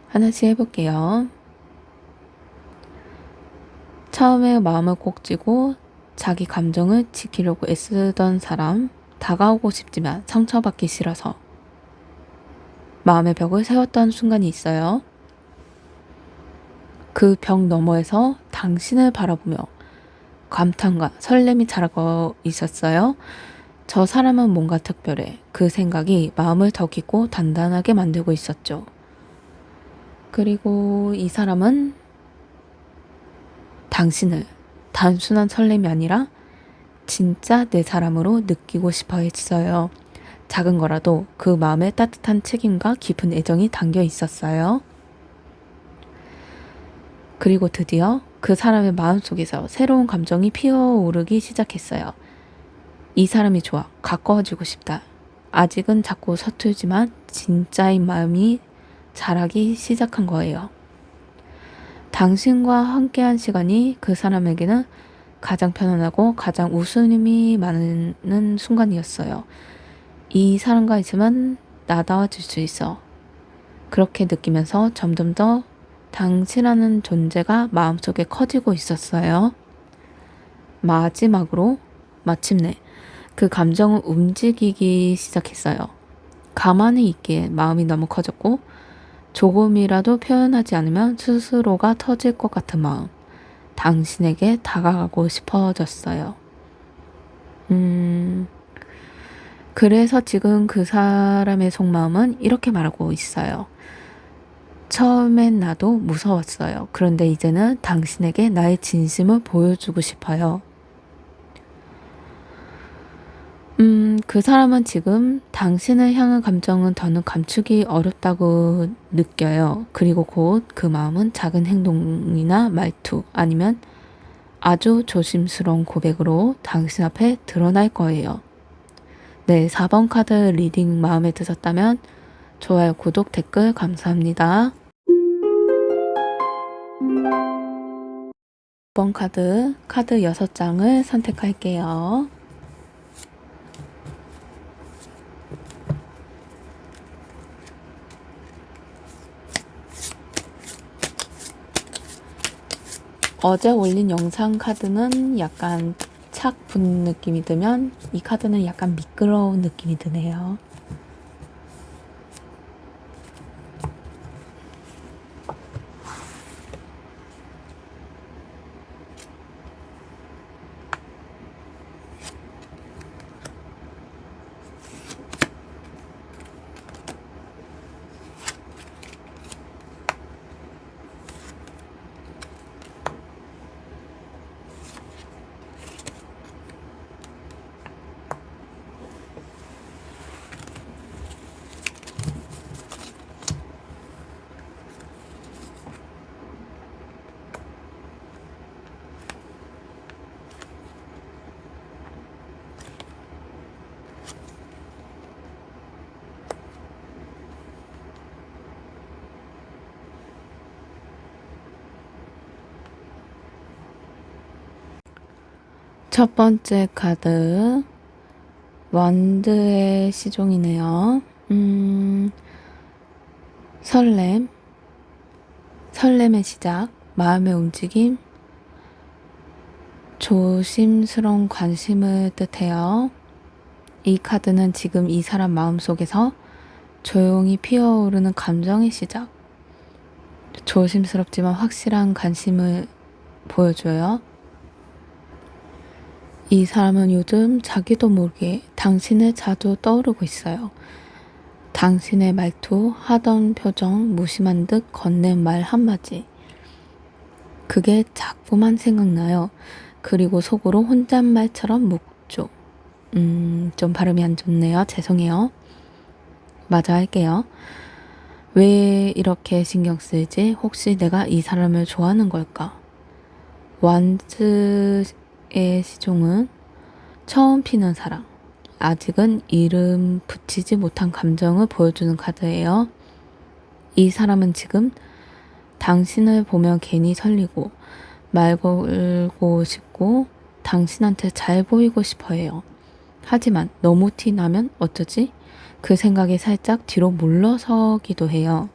A: 하나씩 해볼게요. 처음에 마음을 꼭 쥐고 자기 감정을 지키려고 애쓰던 사람, 다가오고 싶지만 상처받기 싫어서 마음의 벽을 세웠던 순간이 있어요. 그 벽 너머에서 당신을 바라보며 감탄과 설렘이 자라고 있었어요. 저 사람은 뭔가 특별해. 그 생각이 마음을 더 깊고 단단하게 만들고 있었죠. 그리고 이 사람은 당신을 단순한 설렘이 아니라 진짜 내 사람으로 느끼고 싶어 했어요. 작은 거라도 그 마음에 따뜻한 책임과 깊은 애정이 담겨 있었어요. 그리고 드디어 그 사람의 마음속에서 새로운 감정이 피어오르기 시작했어요. 이 사람이 좋아. 가까워지고 싶다. 아직은 자꾸 서툴지만 진짜인 마음이 자라기 시작한 거예요. 당신과 함께한 시간이 그 사람에게는 가장 편안하고 가장 웃음이 많은 순간이었어요. 이 사람과 있으면 나다워질 수 있어. 그렇게 느끼면서 점점 더 당신이라는 존재가 마음속에 커지고 있었어요. 마지막으로 마침내 그 감정은 움직이기 시작했어요. 가만히 있기에 마음이 너무 커졌고 조금이라도 표현하지 않으면 스스로가 터질 것 같은 마음. 당신에게 다가가고 싶어졌어요. 그래서 지금 그 사람의 속마음은 이렇게 말하고 있어요. 처음엔 나도 무서웠어요. 그런데 이제는 당신에게 나의 진심을 보여주고 싶어요. 그 사람은 지금 당신을 향한 감정은 더는 감추기 어렵다고 느껴요. 그리고 곧 그 마음은 작은 행동이나 말투 아니면 아주 조심스러운 고백으로 당신 앞에 드러날 거예요. 네, 4번 카드 리딩 마음에 드셨다면 좋아요, 구독, 댓글 감사합니다. 5번 카드 6장을 선택할게요. 어제 올린 영상 카드는 약간 착 붙는 느낌이 들면 이 카드는 약간 미끄러운 느낌이 드네요. 첫 번째 카드 원드의 시종이네요. 설렘의 시작, 마음의 움직임, 조심스러운 관심을 뜻해요. 이 카드는 지금 이 사람 마음속에서 조용히 피어오르는 감정의 시작, 조심스럽지만 확실한 관심을 보여줘요. 이 사람은 요즘 자기도 모르게 당신을 자주 떠오르고 있어요. 당신의 말투, 하던 표정, 무심한 듯 건넨 말 한마디. 그게 자꾸만 생각나요. 그리고 속으로 혼잣말처럼 묵죠. 좀 발음이 안 좋네요. 죄송해요. 마저 할게요. 왜 이렇게 신경 쓰이지? 혹시 내가 이 사람을 좋아하는 걸까? 완즈의 시종은 처음 피는 사랑, 아직은 이름 붙이지 못한 감정을 보여주는 카드예요. 이 사람은 지금 당신을 보면 괜히 설리고 말 걸고 싶고 당신한테 잘 보이고 싶어 해요. 하지만 너무 티 나면 어쩌지? 그 생각이 살짝 뒤로 물러서기도 해요.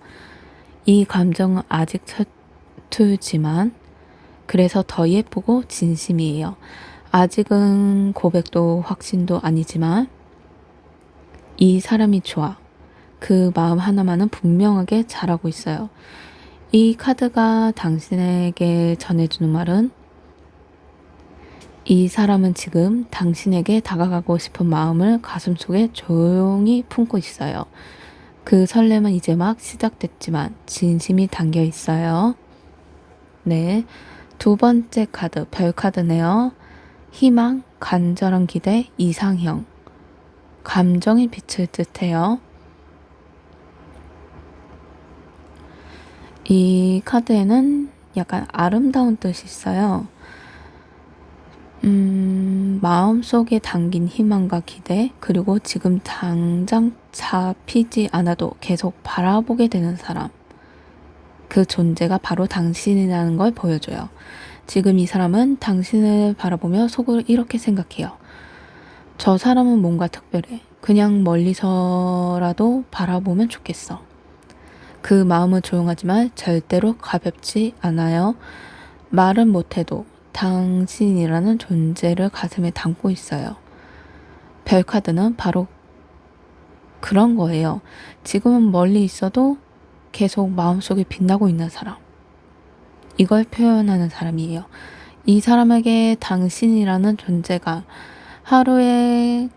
A: 이 감정은 아직 서툴지만 그래서 더 예쁘고 진심이에요. 아직은 고백도 확신도 아니지만 이 사람이 좋아. 그 마음 하나만은 분명하게 잘하고 있어요. 이 카드가 당신에게 전해주는 말은 이 사람은 지금 당신에게 다가가고 싶은 마음을 가슴속에 조용히 품고 있어요. 그 설렘은 이제 막 시작됐지만 진심이 담겨 있어요. 네, 두 번째 카드, 별 카드네요. 희망, 간절한 기대, 이상형, 감정의 빛을 뜻해요. 이 카드에는 약간 아름다운 뜻이 있어요. 마음속에 담긴 희망과 기대, 그리고 지금 당장 잡히지 않아도 계속 바라보게 되는 사람. 그 존재가 바로 당신이라는 걸 보여줘요. 지금 이 사람은 당신을 바라보며 속으로 이렇게 생각해요. 저 사람은 뭔가 특별해. 그냥 멀리서라도 바라보면 좋겠어. 그 마음은 조용하지만 절대로 가볍지 않아요. 말은 못해도 당신이라는 존재를 가슴에 담고 있어요. 별 카드는 바로 그런 거예요. 지금은 멀리 있어도 계속 마음속에 빛나고 있는 사람. 이걸 표현하는 사람이에요. 이 사람에게 당신이라는 존재가 하루의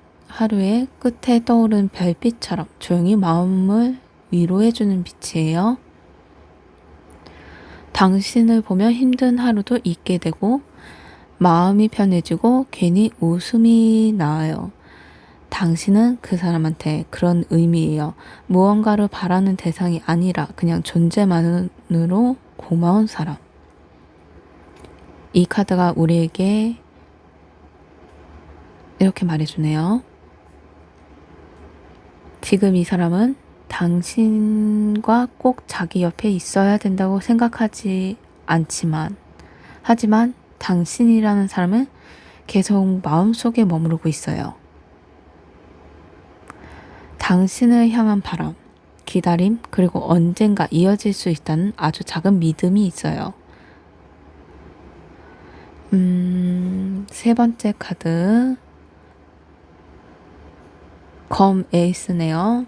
A: 끝에 떠오른 별빛처럼 조용히 마음을 위로해주는 빛이에요. 당신을 보면 힘든 하루도 잊게 되고 마음이 편해지고 괜히 웃음이 나와요. 당신은 그 사람한테 그런 의미예요. 무언가를 바라는 대상이 아니라 그냥 존재만으로 고마운 사람. 이 카드가 우리에게 이렇게 말해주네요. 지금 이 사람은 당신과 꼭 자기 옆에 있어야 된다고 생각하지 않지만, 하지만 당신이라는 사람은 계속 마음속에 머무르고 있어요. 당신을 향한 바람, 기다림, 그리고 언젠가 이어질 수 있다는 아주 작은 믿음이 있어요. 세 번째 카드, 검 에이스네요.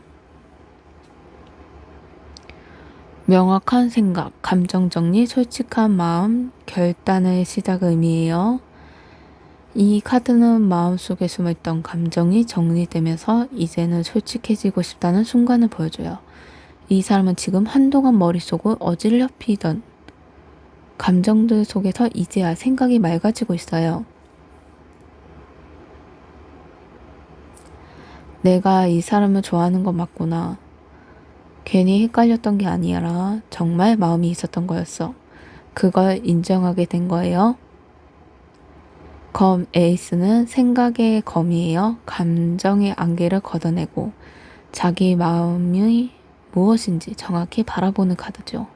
A: 명확한 생각, 감정 정리, 솔직한 마음, 결단의 시작을 의미해요. 이 카드는 마음속에 숨어있던 감정이 정리되면서 이제는 솔직해지고 싶다는 순간을 보여줘요. 이 사람은 지금 한동안 머릿속을 어질럽히던 감정들 속에서 이제야 생각이 맑아지고 있어요. 내가 이 사람을 좋아하는 건 맞구나. 괜히 헷갈렸던 게 아니라 정말 마음이 있었던 거였어. 그걸 인정하게 된 거예요. 검 에이스는 생각의 검이에요. 감정의 안개를 걷어내고 자기 마음이 무엇인지 정확히 바라보는 카드죠.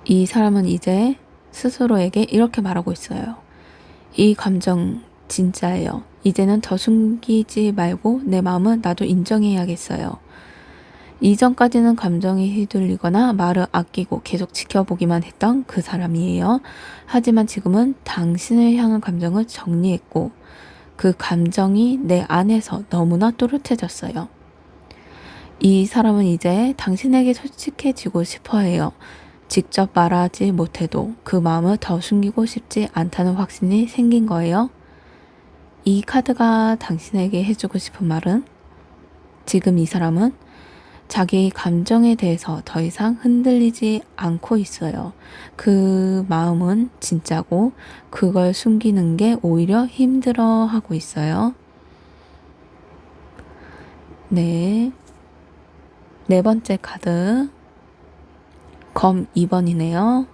A: 이 사람은 이제 스스로에게 이렇게 말하고 있어요. 이 감정 진짜예요. 이제는 더 숨기지 말고 내 마음은 나도 인정해야겠어요. 이전까지는 감정에 휘둘리거나 말을 아끼고 계속 지켜보기만 했던 그 사람이에요. 하지만 지금은 당신을 향한 감정을 정리했고 그 감정이 내 안에서 너무나 또렷해졌어요. 이 사람은 이제 당신에게 솔직해지고 싶어 해요. 직접 말하지 못해도 그 마음을 더 숨기고 싶지 않다는 확신이 생긴 거예요. 이 카드가 당신에게 해주고 싶은 말은 지금 이 사람은 자기 감정에 대해서 더 이상 흔들리지 않고 있어요. 그 마음은 진짜고 그걸 숨기는 게 오히려 힘들어 하고 있어요. 네. 네 번째 카드. 검 2번이네요.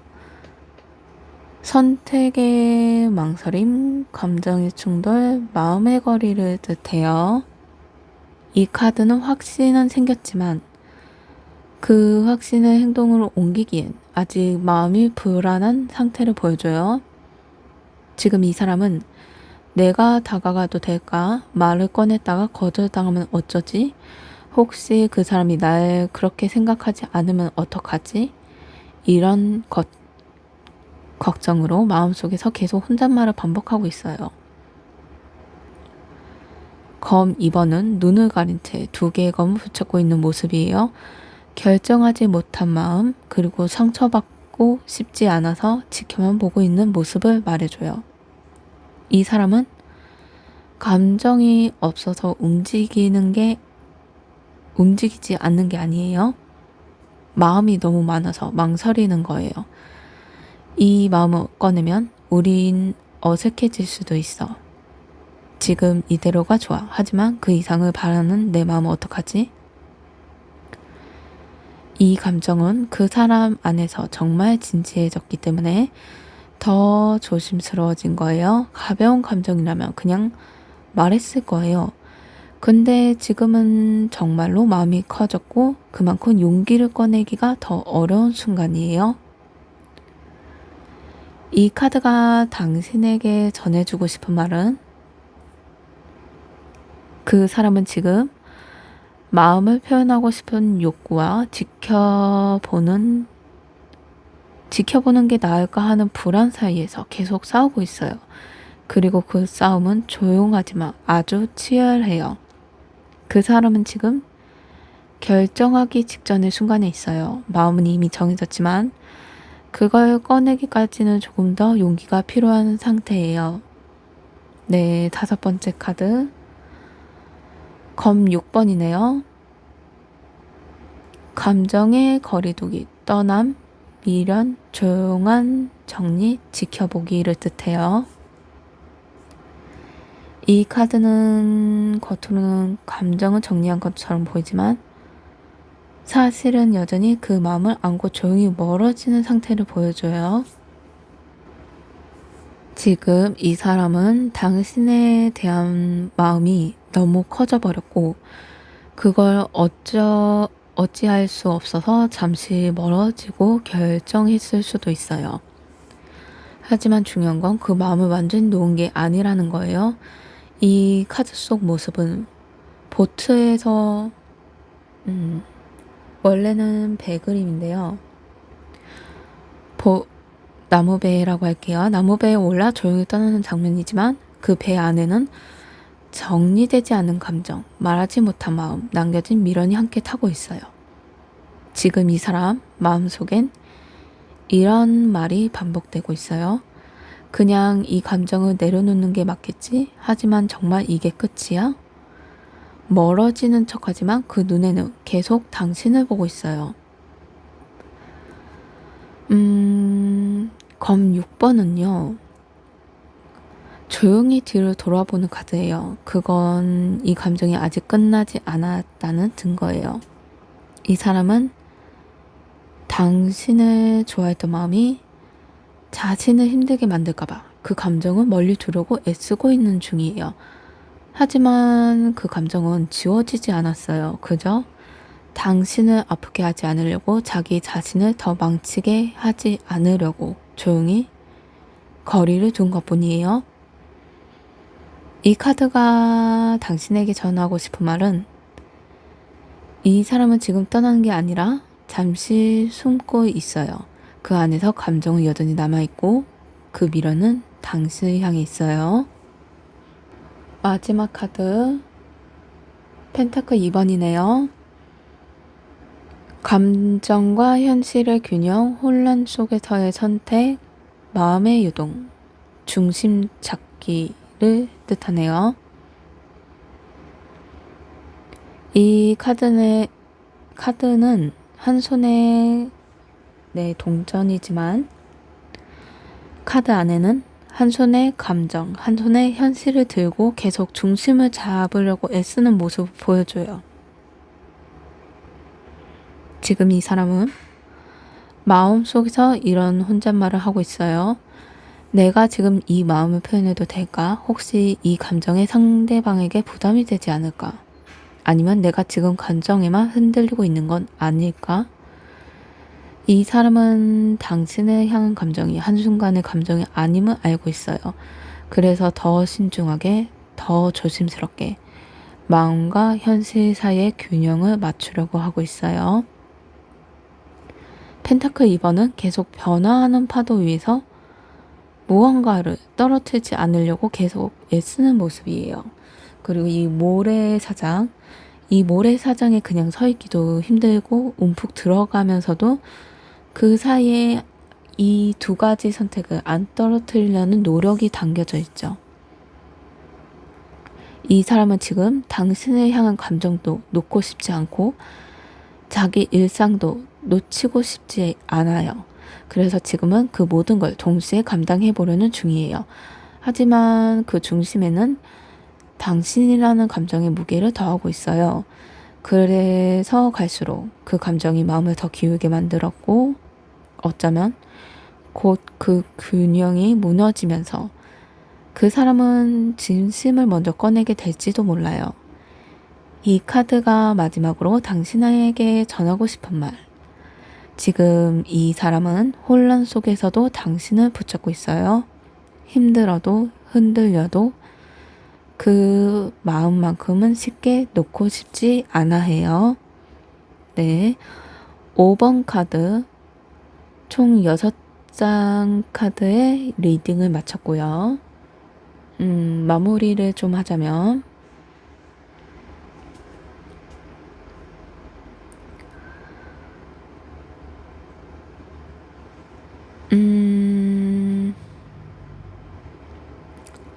A: 선택의 망설임, 감정의 충돌, 마음의 거리를 뜻해요. 이 카드는 확신은 생겼지만 그 확신을 행동으로 옮기기엔 아직 마음이 불안한 상태를 보여줘요. 지금 이 사람은 내가 다가가도 될까? 말을 꺼냈다가 거절당하면 어쩌지? 혹시 그 사람이 날 그렇게 생각하지 않으면 어떡하지? 이런 걱정으로 마음속에서 계속 혼잣말을 반복하고 있어요. 검 2번은 눈을 가린 채 두 개의 검을 붙잡고 있는 모습이에요. 결정하지 못한 마음, 그리고 상처받고 싶지 않아서 지켜만 보고 있는 모습을 말해줘요. 이 사람은 감정이 없어서 움직이지 않는 게 아니에요. 마음이 너무 많아서 망설이는 거예요. 이 마음을 꺼내면 우린 어색해질 수도 있어. 지금 이대로가 좋아. 하지만 그 이상을 바라는 내 마음은 어떡하지? 이 감정은 그 사람 안에서 정말 진지해졌기 때문에 더 조심스러워진 거예요. 가벼운 감정이라면 그냥 말했을 거예요. 근데 지금은 정말로 마음이 커졌고 그만큼 용기를 꺼내기가 더 어려운 순간이에요. 이 카드가 당신에게 전해주고 싶은 말은 그 사람은 지금 마음을 표현하고 싶은 욕구와 지켜보는 게 나을까 하는 불안 사이에서 계속 싸우고 있어요. 그리고 그 싸움은 조용하지만 아주 치열해요. 그 사람은 지금 결정하기 직전의 순간에 있어요. 마음은 이미 정해졌지만 그걸 꺼내기까지는 조금 더 용기가 필요한 상태예요. 네, 다섯 번째 카드. 검 6번이네요. 감정의 거리두기, 떠남, 미련, 조용한 정리, 지켜보기를 뜻해요. 이 카드는 겉으로는 감정을 정리한 것처럼 보이지만 사실은 여전히 그 마음을 안고 조용히 멀어지는 상태를 보여줘요. 지금 이 사람은 당신에 대한 마음이 너무 커져버렸고 그걸 어찌할 수 없어서 잠시 멀어지고 결정했을 수도 있어요. 하지만 중요한 건 그 마음을 완전히 놓은 게 아니라는 거예요. 이 카드 속 모습은 보트에서 원래는 배 그림인데요. 나무배라고 할게요. 나무배에 올라 조용히 떠나는 장면이지만 그 배 안에는 정리되지 않은 감정, 말하지 못한 마음, 남겨진 미련이 함께 타고 있어요. 지금 이 사람 마음속엔 이런 말이 반복되고 있어요. 그냥 이 감정을 내려놓는 게 맞겠지? 하지만 정말 이게 끝이야? 멀어지는 척하지만 그 눈에는 계속 당신을 보고 있어요. 검 6번은요. 조용히 뒤를 돌아보는 카드예요. 그건 이 감정이 아직 끝나지 않았다는 증거예요. 이 사람은 당신을 좋아했던 마음이 자신을 힘들게 만들까봐 그 감정을 멀리 두려고 애쓰고 있는 중이에요. 하지만 그 감정은 지워지지 않았어요. 그저 당신을 아프게 하지 않으려고 자기 자신을 더 망치게 하지 않으려고 조용히 거리를 둔 것뿐이에요. 이 카드가 당신에게 전하고 싶은 말은 이 사람은 지금 떠나는 게 아니라 잠시 숨고 있어요. 그 안에서 감정은 여전히 남아있고 그 미련은 당신을 향해 있어요. 마지막 카드 펜타클 2번이네요. 감정과 현실의 균형, 혼란 속에서의 선택, 마음의 유동, 중심 잡기를 뜻하네요. 이 카드는 한 손에 동전이지만 카드 안에는 한 손에 감정, 한 손에 현실을 들고 계속 중심을 잡으려고 애쓰는 모습을 보여줘요. 지금 이 사람은 마음속에서 이런 혼잣말을 하고 있어요. 내가 지금 이 마음을 표현해도 될까? 혹시 이 감정이 상대방에게 부담이 되지 않을까? 아니면 내가 지금 감정에만 흔들리고 있는 건 아닐까? 이 사람은 당신을 향한 감정이 한순간의 감정이 아님을 알고 있어요. 그래서 더 신중하게, 더 조심스럽게 마음과 현실 사이의 균형을 맞추려고 하고 있어요. 펜타클 2번은 계속 변화하는 파도 위에서 무언가를 떨어뜨리지 않으려고 계속 애쓰는 모습이에요. 그리고 이 모래사장에 그냥 서 있기도 힘들고 움푹 들어가면서도 그 사이에 이 두 가지 선택을 안 떨어뜨리려는 노력이 담겨져 있죠. 이 사람은 지금 당신을 향한 감정도 놓고 싶지 않고 자기 일상도 놓치고 싶지 않아요. 그래서 지금은 그 모든 걸 동시에 감당해 보려는 중이에요. 하지만 그 중심에는 당신이라는 감정의 무게를 더하고 있어요. 그래서 갈수록 그 감정이 마음을 더 기울게 만들었고 어쩌면 곧 그 균형이 무너지면서 그 사람은 진심을 먼저 꺼내게 될지도 몰라요. 이 카드가 마지막으로 당신에게 전하고 싶은 말. 지금 이 사람은 혼란 속에서도 당신을 붙잡고 있어요. 힘들어도 흔들려도 그 마음만큼은 쉽게 놓고 싶지 않아 해요. 네. 5번 카드 총 6장 카드의 리딩을 마쳤고요. 마무리를 좀 하자면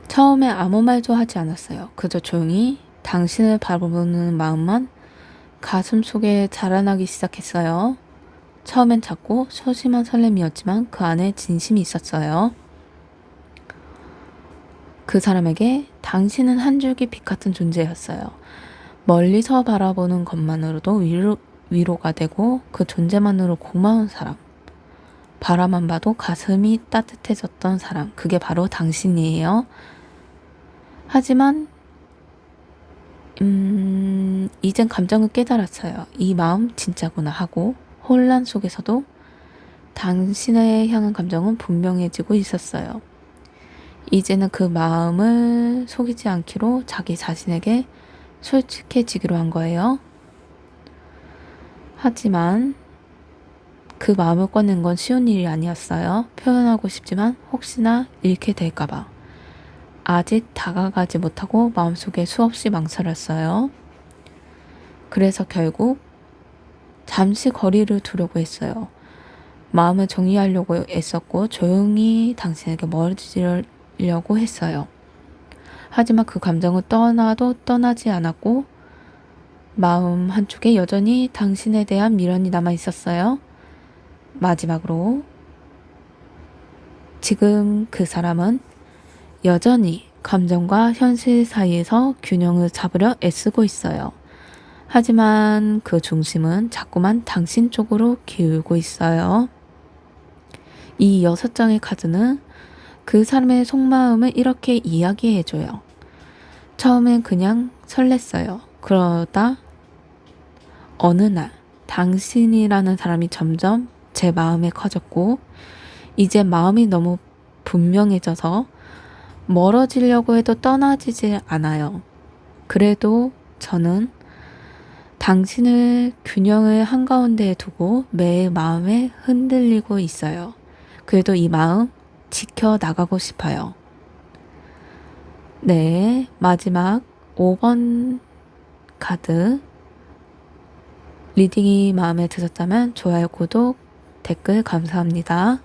A: 처음에 아무 말도 하지 않았어요. 그저 조용히 당신을 바라보는 마음만 가슴 속에 자라나기 시작했어요. 처음엔 작고 소심한 설렘이었지만 그 안에 진심이 있었어요. 그 사람에게 당신은 한 줄기 빛 같은 존재였어요. 멀리서 바라보는 것만으로도 위로가 되고 그 존재만으로 고마운 사람. 바라만 봐도 가슴이 따뜻해졌던 사람. 그게 바로 당신이에요. 하지만 이젠 감정을 깨달았어요. 이 마음 진짜구나 하고 혼란 속에서도 당신을 향한 감정은 분명해지고 있었어요. 이제는 그 마음을 속이지 않기로 자기 자신에게 솔직해지기로 한 거예요. 하지만 그 마음을 꺼낸 건 쉬운 일이 아니었어요. 표현하고 싶지만 혹시나 잃게 될까봐. 아직 다가가지 못하고 마음속에 수없이 망설였어요. 그래서 결국 잠시 거리를 두려고 했어요. 마음을 정리하려고 애썼고 조용히 당신에게 멀어지려고 했어요. 하지만 그 감정은 떠나도 떠나지 않았고 마음 한쪽에 여전히 당신에 대한 미련이 남아 있었어요. 마지막으로 지금 그 사람은 여전히 감정과 현실 사이에서 균형을 잡으려 애쓰고 있어요. 하지만 그 중심은 자꾸만 당신 쪽으로 기울고 있어요. 이 6장의 카드는 그 사람의 속마음을 이렇게 이야기해줘요. 처음엔 그냥 설렜어요. 그러다 어느 날 당신이라는 사람이 점점 제 마음에 커졌고 이제 마음이 너무 분명해져서 멀어지려고 해도 떠나지질 않아요. 그래도 저는 당신을 균형을 한가운데에 두고 매일 마음에 흔들리고 있어요. 그래도 이 마음 지켜나가고 싶어요. 네, 마지막 5번 카드 리딩이 마음에 드셨다면 좋아요, 구독, 댓글 감사합니다.